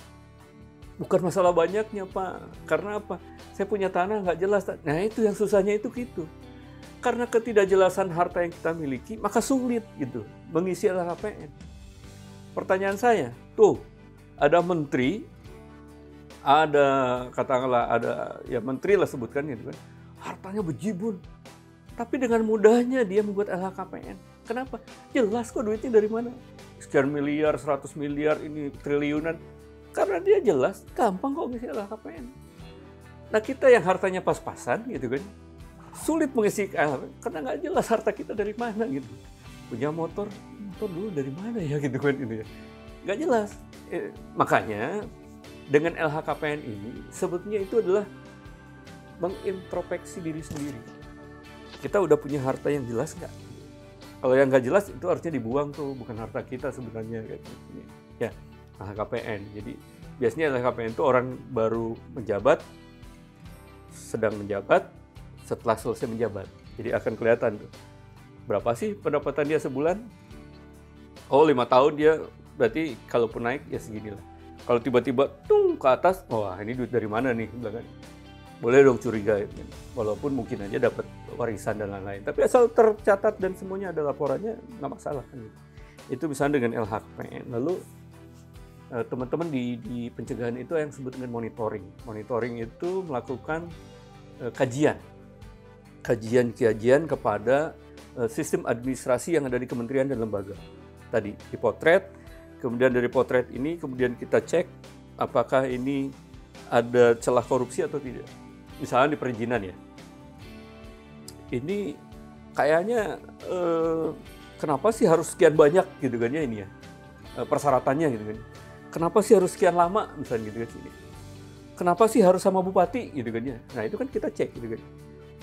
Bukan masalah banyaknya Pak, karena apa? Saya punya tanah nggak jelas. Nah itu yang susahnya itu gitu. Karena ketidakjelasan harta yang kita miliki, maka sulit gitu mengisi LHKPN. Pertanyaan saya, tuh ada menteri, ada katakanlah ada ya menteri lah sebutkan gitu kan, hartanya bejibun, tapi dengan mudahnya dia membuat LHKPN. Kenapa? Jelas kok duitnya dari mana. Sekian miliar, 100 miliar, ini triliunan. Karena dia jelas, gampang kok ngisi LHKPN. Nah kita yang hartanya pas-pasan gitu kan, sulit mengisi LHKPN karena nggak jelas harta kita dari mana gitu. Punya motor dulu dari mana ya gitu kan ini ya. Nggak jelas. Makanya dengan LHKPN ini sebetulnya itu adalah mengintrospeksi diri sendiri. Kita udah punya harta yang jelas nggak? Kalau yang nggak jelas itu harusnya dibuang tuh, bukan harta kita sebenarnya. Ya, LHKPN. Jadi biasanya LHKPN itu orang baru menjabat, sedang menjabat, setelah selesai menjabat. Jadi akan kelihatan tuh, berapa sih pendapatan dia sebulan? Oh, 5 tahun dia, berarti kalaupun naik ya segini lah. Kalau tiba-tiba ke atas, wah ini duit dari mana nih? Boleh dong curiga, walaupun mungkin aja dapat warisan dan lain-lain. Tapi asal tercatat dan semuanya ada laporannya, nggak masalah kan gitu. Itu misalnya dengan LHKPN. Lalu teman-teman di pencegahan itu yang disebut dengan monitoring. Monitoring itu melakukan kajian kepada sistem administrasi yang ada di kementerian dan lembaga. Tadi dipotret, kemudian dari potret ini kemudian kita cek apakah ini ada celah korupsi atau tidak. Misalnya di perizinan ya. Ini kayaknya kenapa sih harus sekian banyak gitu kan ya ini ya. Persyaratannya gitu kan. Kenapa sih harus sekian lama misalnya gitu kan sini. Kenapa sih harus sama bupati gitu kan ya. Nah, itu kan kita cek gitu kan.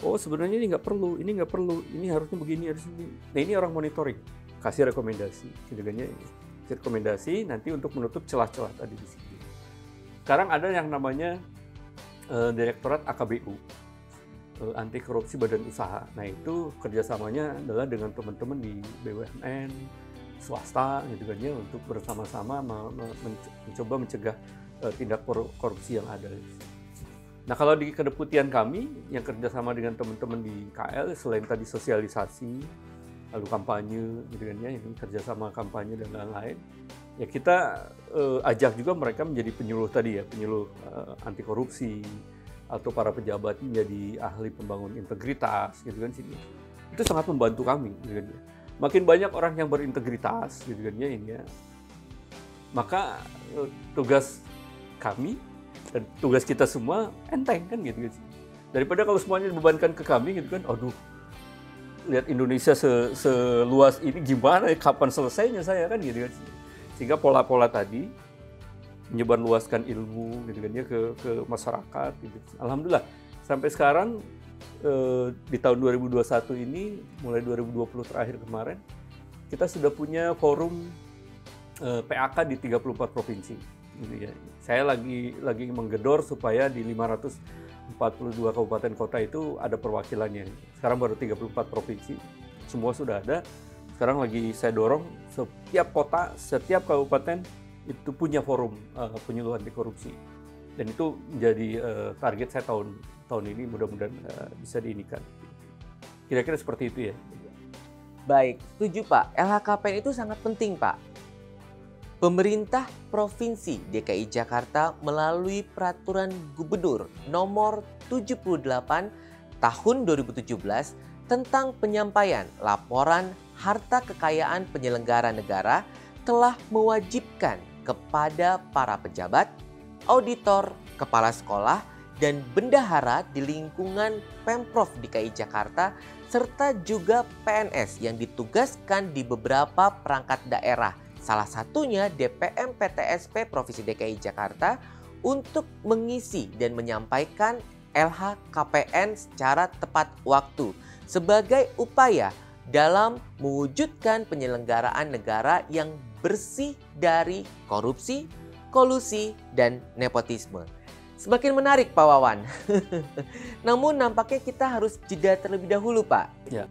Oh, sebenarnya ini nggak perlu, ini harusnya begini, harus ini. Nah, ini orang monitoring, kasih rekomendasi gitu kan ya. Rekomendasi nanti untuk menutup celah-celah tadi di sini. Sekarang ada yang namanya Direktorat AKBU, Anti Korupsi Badan Usaha. Nah, itu kerjasamanya adalah dengan teman-teman di BUMN, swasta gitu kan ya, untuk bersama-sama mencoba mencegah tindak korupsi yang ada. Nah, kalau di kedeputian kami yang kerjasama dengan teman-teman di KL, selain tadi sosialisasi, lalu kampanye gitu kan ya, ini kerjasama kampanye dan lain-lain, ya kita ajak juga mereka menjadi penyuluh tadi ya, penyuluh anti korupsi, atau para pejabat menjadi ahli pembangun integritas gitu kan sini. Itu sangat membantu kami gitu kan ya. Makin banyak orang yang berintegritas gitu kan ya ini ya, maka tugas kami dan tugas kita semua enteng kan gitu kan. Daripada kalau semuanya dibebankan ke kami gitu kan, aduh, lihat Indonesia seluas ini gimana, kapan selesainya saya kan gitu kan. Sehingga pola-pola tadi menyebarluaskan ilmu gitu kan ya ke masyarakat gitu. Alhamdulillah sampai sekarang di tahun 2021 ini, mulai 2020 terakhir kemarin, kita sudah punya forum PAK di 34 provinsi. Gitu ya. Saya lagi menggedor supaya di 542 kabupaten kota itu ada perwakilannya. Sekarang baru 34 provinsi, semua sudah ada. Sekarang lagi saya dorong setiap kota, setiap kabupaten itu punya forum penyuluh anti korupsi. Dan itu menjadi target saya tahun ini, mudah-mudahan bisa diinikan. Kira-kira seperti itu ya. Baik, setuju Pak. LHKPN itu sangat penting Pak. Pemerintah Provinsi DKI Jakarta melalui Peraturan Gubernur Nomor 78 Tahun 2017 tentang penyampaian laporan harta kekayaan penyelenggara negara telah mewajibkan kepada para pejabat, auditor, kepala sekolah, dan bendahara di lingkungan Pemprov DKI Jakarta serta juga PNS yang ditugaskan di beberapa perangkat daerah, salah satunya DPM PTSP Provinsi DKI Jakarta, untuk mengisi dan menyampaikan LHKPN secara tepat waktu sebagai upaya dalam mewujudkan penyelenggaraan negara yang bersih dari korupsi, kolusi, dan nepotisme. Semakin menarik Pak Wawan. Namun nampaknya kita harus jeda terlebih dahulu Pak. Ya.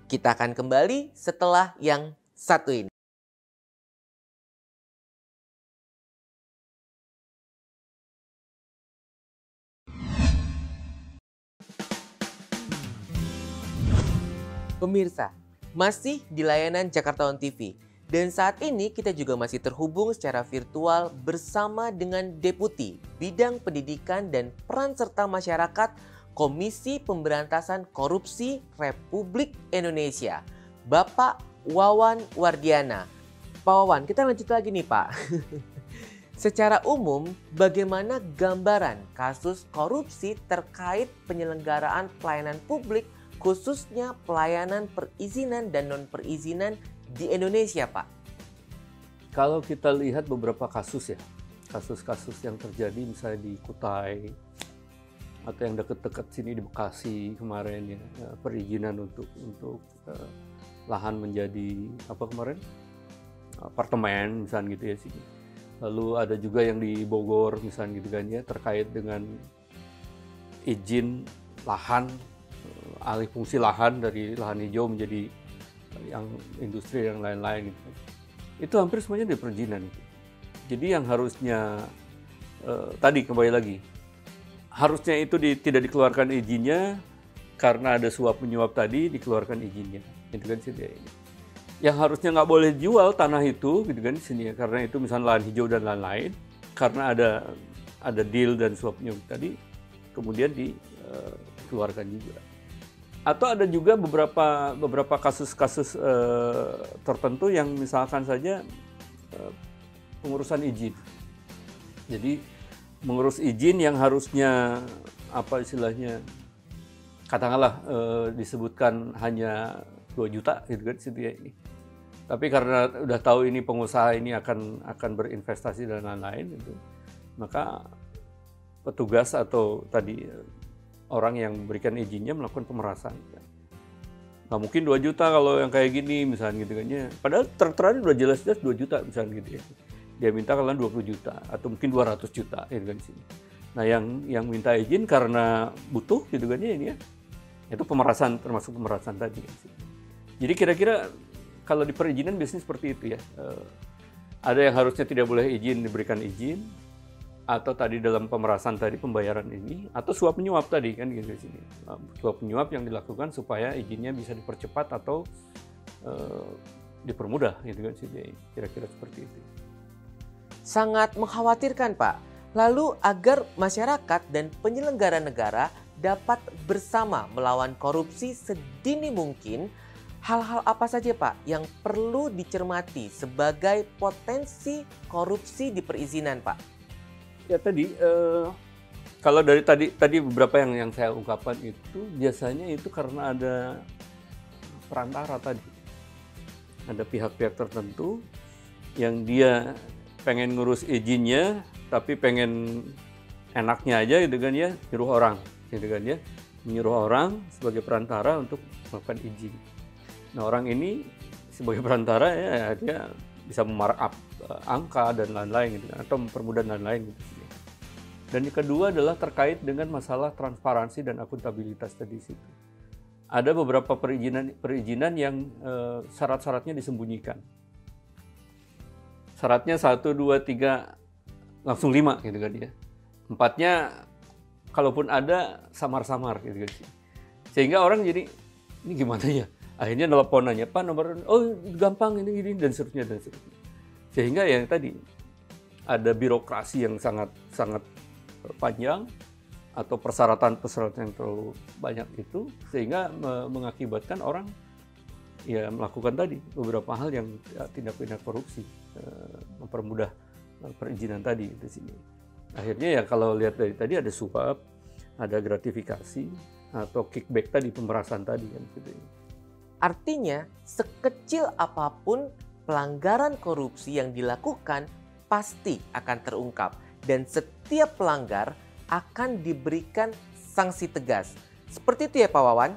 Kita akan kembali setelah yang satu ini. Pemirsa, masih di layanan Jakarta On TV. Dan saat ini kita juga masih terhubung secara virtual bersama dengan Deputi Bidang Pendidikan dan Peran Serta Masyarakat Komisi Pemberantasan Korupsi Republik Indonesia, Bapak Wawan Wardiana. Pak Wawan, kita lanjut lagi nih Pak. Secara umum, bagaimana gambaran kasus korupsi terkait penyelenggaraan pelayanan publik, khususnya pelayanan perizinan dan non-perizinan di Indonesia, Pak? Kalau kita lihat beberapa kasus ya, kasus-kasus yang terjadi misalnya di Kutai atau yang dekat-dekat sini di Bekasi kemarin ya, perizinan untuk lahan menjadi apa kemarin apartemen misalnya gitu ya sini. Lalu ada juga yang di Bogor misalnya gitu kan ya, terkait dengan izin lahan, alih fungsi lahan dari lahan hijau menjadi yang industri yang lain-lain gitu. Itu hampir semuanya di perizinan gitu. Jadi yang harusnya tadi kembali lagi, harusnya itu tidak dikeluarkan izinnya karena ada suap menyuap tadi, dikeluarkan izinnya, gitu kan sih dia ini. Yang harusnya nggak boleh jual tanah itu, gitu kan di sini ya, karena itu misalnya lahan hijau dan lain-lain, karena ada deal dan suap menyuap tadi, kemudian dikeluarkan juga. Atau ada juga beberapa kasus-kasus tertentu yang misalkan saja pengurusan izin. Jadi mengurus izin yang harusnya apa istilahnya katakanlah disebutkan hanya 2 juta gitu kan situ ya ini. Tapi karena udah tahu ini pengusaha ini akan berinvestasi dan lain-lain gitu, maka petugas atau tadi orang yang memberikan izinnya melakukan pemerasan. Nggak mungkin 2 juta kalau yang kayak gini misalnya gitu kan ya. Padahal tertera udah jelas-jelas 2 juta misalnya gitu ya. Dia minta kalian 20 juta atau mungkin 200 juta gitu kan sini. Nah yang minta izin karena butuh gitu kan ya ini ya. Itu pemerasan, termasuk pemerasan tadi kan sini. Jadi kira-kira kalau di perizinan biasanya seperti itu ya. Ada yang harusnya tidak boleh izin diberikan izin, atau tadi dalam pemerasan tadi pembayaran ini, atau suap menyuap tadi kan gitu di sini. Suap menyuap yang dilakukan supaya izinnya bisa dipercepat atau dipermudah gitu kan sih. Kira-kira seperti itu. Sangat mengkhawatirkan, Pak. Lalu agar masyarakat dan penyelenggara negara dapat bersama melawan korupsi sedini mungkin, hal-hal apa saja Pak yang perlu dicermati sebagai potensi korupsi di perizinan Pak? Ya tadi, kalau dari tadi beberapa yang saya ungkapkan itu biasanya itu karena ada perantara tadi. Ada pihak-pihak tertentu yang dia pengen ngurus izinnya, tapi pengen enaknya aja gitu kan ya, nyuruh orang gitu kan ya, menyuruh orang sebagai perantara untuk melakukan izin. Nah orang ini sebagai perantara ya dia bisa memarkup angka dan lain-lain gitu, atau mempermudah dan lain-lain gitu. Dan yang kedua adalah terkait dengan masalah transparansi dan akuntabilitas tadi situ. Ada beberapa perizinan yang syarat-syaratnya disembunyikan. Syaratnya 1, 2, 3, langsung 5 gitu kan ya. 4-nya kalaupun ada samar-samar gitu kan. Sehingga orang jadi ini gimana ya? Akhirnya telepon nanya, Pak nomor, oh gampang ini dan seterusnya dan seterusnya. Sehingga yang tadi ada birokrasi yang sangat panjang atau persyaratan yang terlalu banyak itu, sehingga mengakibatkan orang ya melakukan tadi beberapa hal yang tindak pidana korupsi, mempermudah perizinan tadi di sini. Akhirnya ya kalau lihat dari tadi ada suap, ada gratifikasi atau kickback tadi, pemerasan tadi kan gitu. Artinya sekecil apapun pelanggaran korupsi yang dilakukan pasti akan terungkap dan setiap pelanggar akan diberikan sanksi tegas. Seperti itu ya Pak Wawan?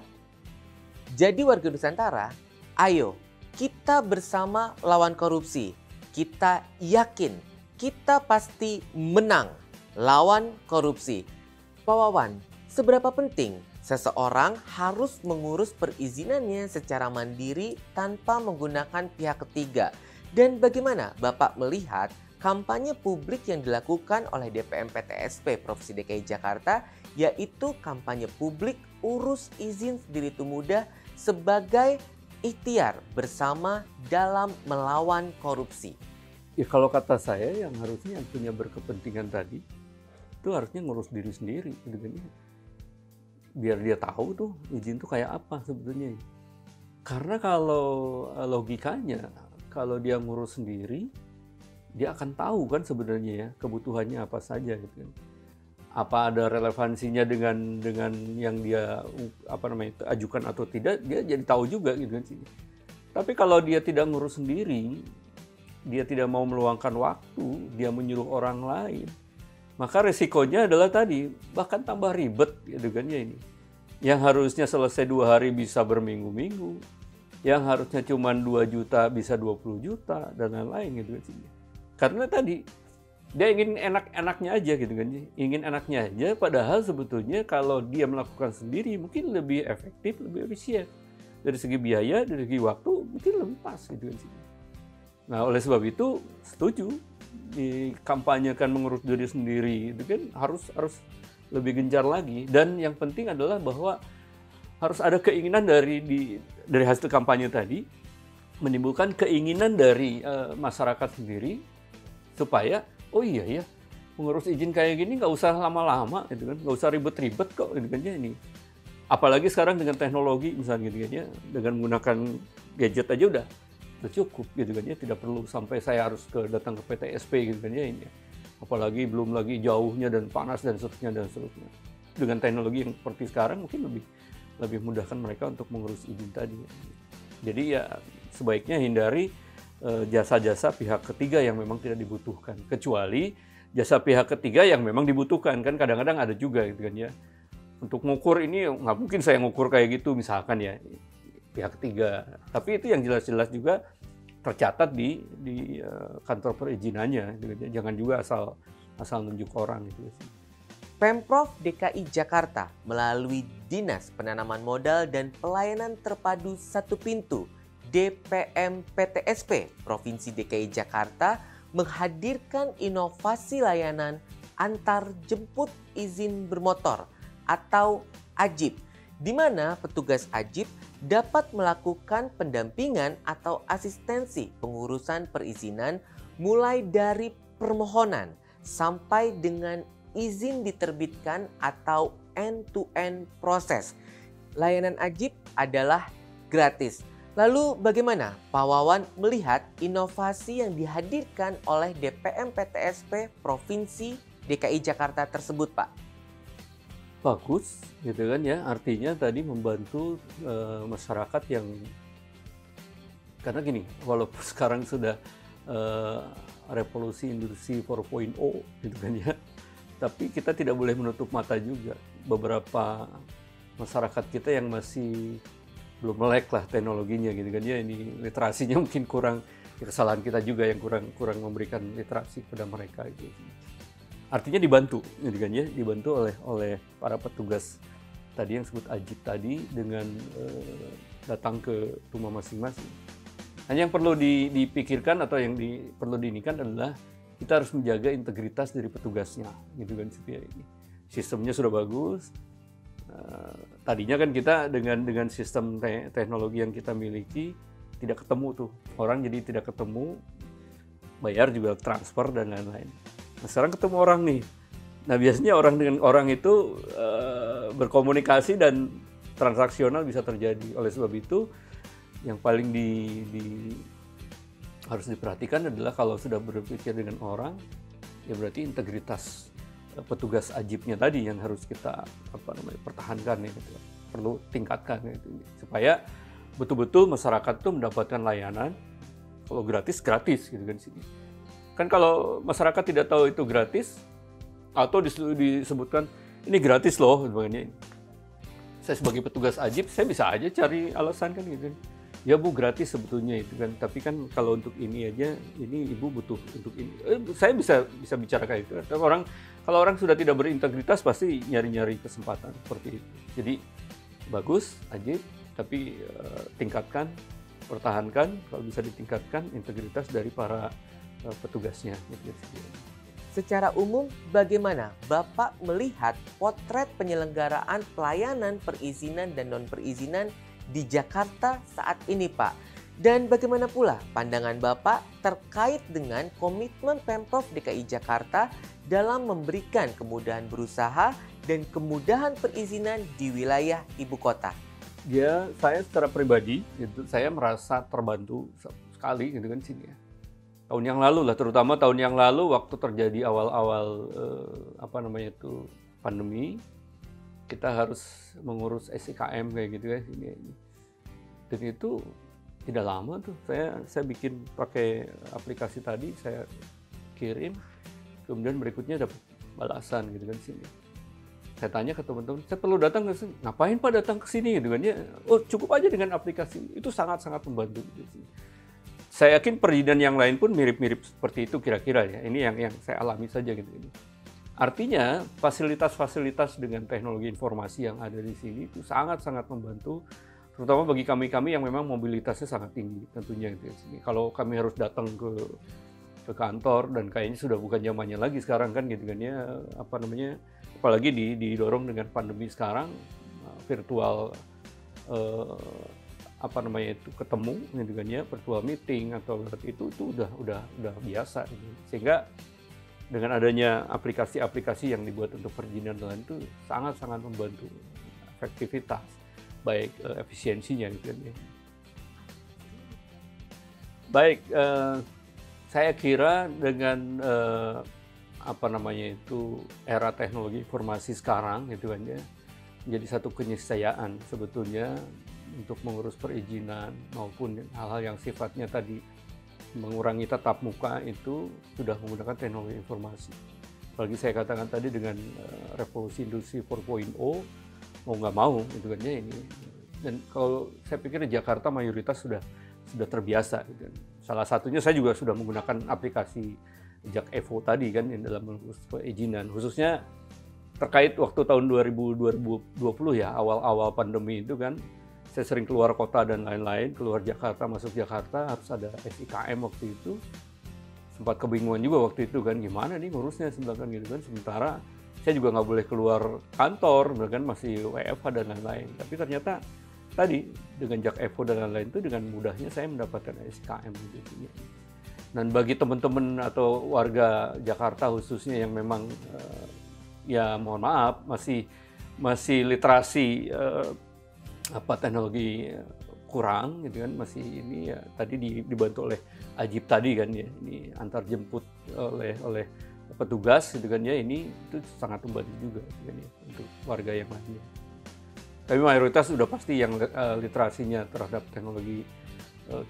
Jadi warga Nusantara, ayo kita bersama lawan korupsi. Kita yakin kita pasti menang lawan korupsi. Pak Wawan, seberapa penting seseorang harus mengurus perizinannya secara mandiri tanpa menggunakan pihak ketiga? Dan bagaimana Bapak melihat kampanye publik yang dilakukan oleh DPM PTSP Provinsi DKI Jakarta, yaitu kampanye publik urus izin sendiri itu mudah sebagai ikhtiar bersama dalam melawan korupsi? Ya kalau kata saya yang harusnya yang punya berkepentingan tadi itu harusnya ngurus diri sendiri gitu kan. Biar dia tahu tuh izin tuh kayak apa sebetulnya. Karena kalau logikanya kalau dia ngurus sendiri, dia akan tahu kan sebenarnya ya kebutuhannya apa saja gitu kan. Apa ada relevansinya dengan yang dia ajukan atau tidak, dia jadi tahu juga gitu kan sih. Tapi kalau dia tidak ngurus sendiri, dia tidak mau meluangkan waktu, dia menyuruh orang lain, maka resikonya adalah tadi, bahkan tambah ribet gitu kan ya ini. Yang harusnya selesai 2 hari bisa berminggu-minggu, yang harusnya cuma 2 juta bisa 20 juta, dan lain-lain gitu kan. Karena tadi, dia ingin enak-enaknya aja gitu kan, ingin enaknya aja, padahal sebetulnya kalau dia melakukan sendiri mungkin lebih efektif, lebih efisien. Dari segi biaya, dari segi waktu, mungkin lebih pas gitu kan. Nah, oleh sebab itu, setuju, dikampanyekan mengurus diri sendiri, itu kan harus lebih gencar lagi. Dan yang penting adalah bahwa harus ada keinginan dari hasil kampanye tadi, menimbulkan keinginan dari masyarakat sendiri, supaya, oh iya ya, mengurus izin kayak gini nggak usah lama-lama, gitu kan, nggak usah ribet-ribet kok, gitu kan ya ini. Apalagi sekarang dengan teknologi, misalnya gitu kan ya, dengan menggunakan gadget aja udah cukup, gitu kan ya, tidak perlu sampai saya harus datang ke PTSP, gitu kan ya ini. Apalagi belum lagi jauhnya dan panas dan seterusnya. Dengan teknologi yang seperti sekarang mungkin lebih mudahkan mereka untuk mengurus izin tadi. Jadi ya sebaiknya hindari jasa-jasa pihak ketiga yang memang tidak dibutuhkan. Kecuali jasa pihak ketiga yang memang dibutuhkan. Kan kadang-kadang ada juga gitu kan ya. Untuk ngukur ini nggak mungkin saya ngukur kayak gitu misalkan ya pihak ketiga. Tapi itu yang jelas-jelas juga tercatat di kantor perizinannya, jangan juga asal nunjuk orang gitu. Pemprov DKI Jakarta melalui Dinas Penanaman Modal dan Pelayanan Terpadu Satu Pintu DPM PTSP Provinsi DKI Jakarta menghadirkan inovasi layanan antar jemput izin bermotor atau AJIB, di mana petugas AJIB dapat melakukan pendampingan atau asistensi pengurusan perizinan mulai dari permohonan sampai dengan izin diterbitkan atau end-to-end proses. Layanan AJIB adalah gratis. Lalu bagaimana Pak Wawan melihat inovasi yang dihadirkan oleh DPM PTSP Provinsi DKI Jakarta tersebut, Pak? Bagus gitu kan ya, artinya tadi membantu masyarakat yang, karena gini, walaupun sekarang sudah revolusi industri 4.0 gitu kan ya, tapi kita tidak boleh menutup mata juga beberapa masyarakat kita yang masih belum melek lah teknologinya gitu kan ya, ini literasinya mungkin kurang, ya kesalahan kita juga yang kurang memberikan literasi kepada mereka itu. Artinya dibantu, gitu kan ya, dibantu oleh para petugas tadi yang sebut AJIB tadi dengan datang ke rumah masing-masing. Hanya yang perlu dipikirkan atau yang perlu diinikan adalah kita harus menjaga integritas dari petugasnya, gitu kan. Sistemnya sudah bagus. Tadinya kan kita dengan sistem teknologi yang kita miliki tidak ketemu tuh orang, jadi tidak ketemu, bayar juga transfer dan lain-lain. Nah, sekarang ketemu orang nih. Nah, biasanya orang dengan orang itu berkomunikasi dan transaksional bisa terjadi. Oleh sebab itu, yang paling harus diperhatikan adalah kalau sudah berpikir dengan orang, ya berarti integritas petugas AJIB-nya tadi yang harus kita pertahankan ya, gitu. Perlu tingkatkan gitu, supaya betul-betul masyarakat itu mendapatkan layanan. Kalau gratis gitu kan sini. Kan kalau masyarakat tidak tahu itu gratis, atau disebutkan ini gratis loh, saya sebagai petugas AJIB, saya bisa aja cari alasan kan gitu. Ya Bu, gratis sebetulnya itu kan, tapi kan kalau untuk ini aja, ini Ibu butuh untuk ini. Saya bisa bicara kayak itu. Kalau orang sudah tidak berintegritas pasti nyari-nyari kesempatan seperti itu. Jadi bagus AJIB, tapi tingkatkan, pertahankan, kalau bisa ditingkatkan integritas dari para petugasnya. Secara umum, bagaimana Bapak melihat potret penyelenggaraan pelayanan perizinan dan non-perizinan di Jakarta saat ini, Pak? Dan bagaimana pula pandangan Bapak terkait dengan komitmen Pemprov DKI Jakarta dalam memberikan kemudahan berusaha dan kemudahan perizinan di wilayah ibu kota? Ya, saya secara pribadi, saya merasa terbantu sekali gitu kan sini ya. Tahun yang lalu lah, terutama tahun yang lalu waktu terjadi awal-awal pandemi, kita harus mengurus SIKM kayak gitu ya. Dan itu tidak lama tuh saya bikin pakai aplikasi tadi, saya kirim, kemudian berikutnya dapat balasan gitu kan sini. Saya tanya ke teman-teman, saya perlu datang ke sini, ngapain Pak datang ke sini gitu kan ya? Oh cukup aja dengan aplikasi, itu sangat-sangat membantu gitu. Saya yakin perizinan yang lain pun mirip-mirip seperti itu kira-kira ya. Ini yang saya alami saja gitu. Artinya fasilitas-fasilitas dengan teknologi informasi yang ada di sini itu sangat-sangat membantu, terutama bagi kami yang memang mobilitasnya sangat tinggi tentunya gitu. Kalau kami harus datang ke kantor dan kayaknya sudah bukan zamannya lagi sekarang kan gitu kan ya, apalagi didorong dengan pandemi sekarang, virtual ketemu gitu kan ya, virtual meeting atau itu udah biasa gitu. Sehingga dengan adanya aplikasi-aplikasi yang dibuat untuk perizinan dan itu sangat-sangat membantu efektivitas baik efisiensinya gitu kan ya. Baik, saya kira dengan era teknologi informasi sekarang gitu kan ya, menjadi satu keniscayaan sebetulnya untuk mengurus perizinan maupun hal-hal yang sifatnya tadi mengurangi tatap muka itu sudah menggunakan teknologi informasi. Apalagi saya katakan tadi dengan revolusi industri 4.0 mau nggak mau gitu kan ya ini. Dan kalau saya pikir di Jakarta mayoritas sudah terbiasa gitu. Salah satunya saya juga sudah menggunakan aplikasi Jak Evo tadi kan dalam mengurus perizinan, khususnya terkait waktu tahun 2020 ya, awal-awal pandemi itu kan saya sering keluar kota dan lain-lain, keluar Jakarta, masuk Jakarta harus ada SIKM waktu itu. Sempat kebingungan juga waktu itu kan, gimana nih ngurusnya sebenarnya gitu kan. Sementara saya juga nggak boleh keluar kantor, kan masih WFH dan lain-lain. Tapi ternyata tadi dengan Jak Evo dan lain-lain itu dengan mudahnya saya mendapatkan SIKM gitu. Dan bagi teman-teman atau warga Jakarta khususnya yang memang ya mohon maaf masih literasi teknologi kurang gitu kan, masih ini ya tadi dibantu oleh Ajib tadi kan ya, ini antar jemput oleh petugas gitu kan ya, ini itu sangat membantu juga gitu kan, ya, untuk warga yang lainnya. Tapi mayoritas sudah pasti yang literasinya terhadap teknologi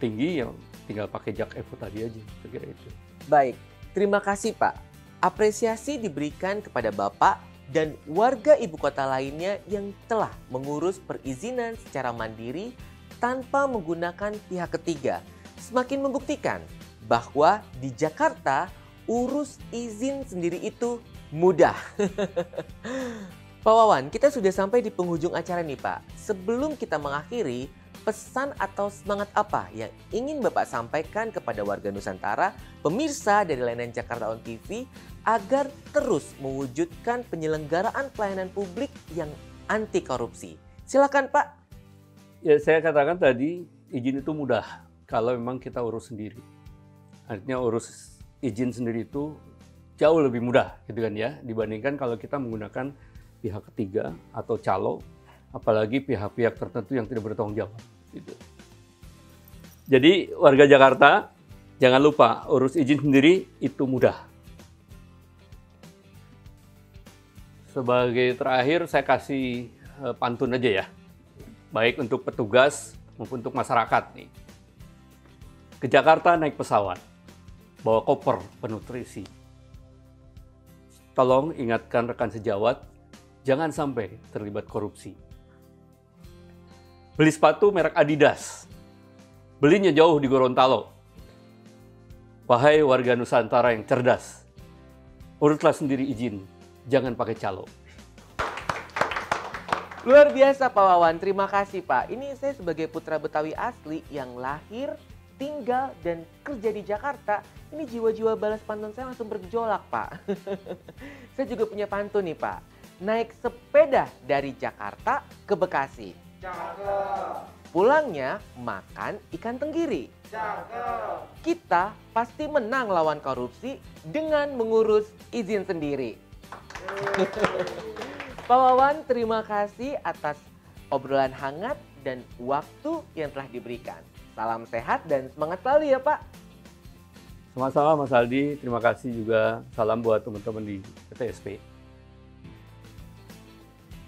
tinggi, yang tinggal pakai Jak Evo tadi aja, saya kira itu. Baik, terima kasih Pak. Apresiasi diberikan kepada Bapak dan warga ibu kota lainnya yang telah mengurus perizinan secara mandiri tanpa menggunakan pihak ketiga. Semakin membuktikan bahwa di Jakarta urus izin sendiri itu mudah. Pak Wawan, kita sudah sampai di penghujung acara nih Pak. Sebelum kita mengakhiri, pesan atau semangat apa yang ingin Bapak sampaikan kepada warga Nusantara, pemirsa dari layanan Jakarta On TV, agar terus mewujudkan penyelenggaraan pelayanan publik yang anti korupsi? Silakan Pak. Ya, saya katakan tadi, izin itu mudah kalau memang kita urus sendiri. Artinya urus izin sendiri itu jauh lebih mudah gitu kan ya, dibandingkan kalau kita menggunakan pihak ketiga atau calo, apalagi pihak-pihak tertentu yang tidak bertanggung jawab gitu. Jadi warga Jakarta jangan lupa urus izin sendiri itu mudah. Sebagai terakhir saya kasih pantun aja ya, baik untuk petugas maupun untuk masyarakat nih. Ke Jakarta naik pesawat, bawa koper penuh terisi. Tolong ingatkan rekan sejawat, jangan sampai terlibat korupsi. Beli sepatu merek Adidas, belinya jauh di Gorontalo. Wahai warga Nusantara yang cerdas, uruslah sendiri izin, jangan pakai calo. Luar biasa Pak Wawan, terima kasih Pak. Ini saya sebagai putra Betawi asli yang lahir, tinggal, dan kerja di Jakarta. Ini jiwa-jiwa balas pantun saya langsung bergejolak Pak. Saya juga punya pantun nih Pak. Naik sepeda dari Jakarta ke Bekasi. Cakep. Pulangnya makan ikan tenggiri. Cakep. Kita pasti menang lawan korupsi dengan mengurus izin sendiri. Pak Wawan, terima kasih atas obrolan hangat dan waktu yang telah diberikan. Salam sehat dan semangat selalu ya Pak. Sama-sama Mas Aldi, terima kasih juga. Salam buat teman-teman di PTSP.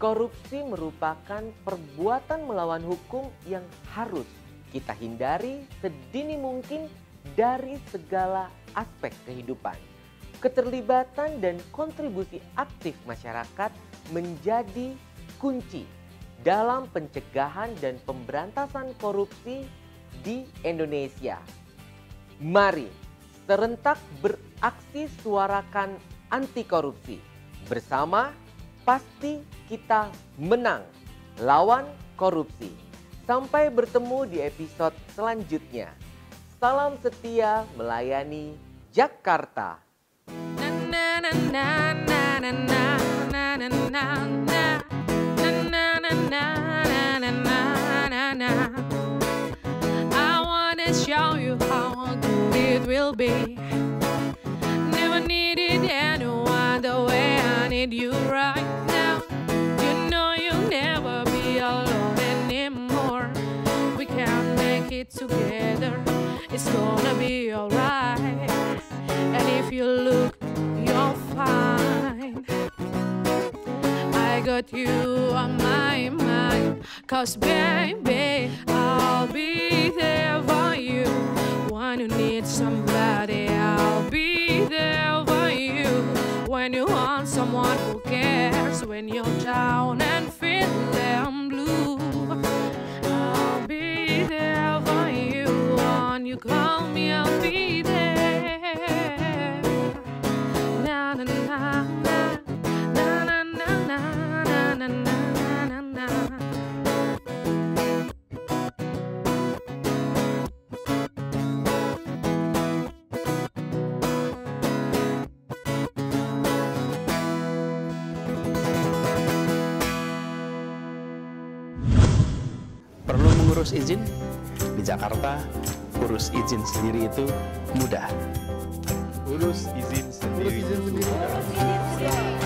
Korupsi merupakan perbuatan melawan hukum yang harus kita hindari sedini mungkin dari segala aspek kehidupan. Keterlibatan dan kontribusi aktif masyarakat menjadi kunci dalam pencegahan dan pemberantasan korupsi di Indonesia. Mari serentak beraksi suarakan anti korupsi. Bersama pasti kita menang lawan korupsi. Sampai bertemu di episode selanjutnya. Salam setia melayani Jakarta. Na na na na na na na na na na. I wanna show you how good it will be. Never needed anyone the way I need you right now. You know you'll never be alone anymore. We can make it together. It's gonna be alright. And if you look, you'll find I got you on my mind. 'Cause baby, I'll be there for you. When you need somebody, I'll be there for you. When you want someone who cares, when you're down and feeling blue, I'll be there for you. When you call me, I'll be there. Na na na na. Perlu mengurus izin? Di Jakarta, urus izin sendiri itu mudah. Urus izin sendiri itu mudah.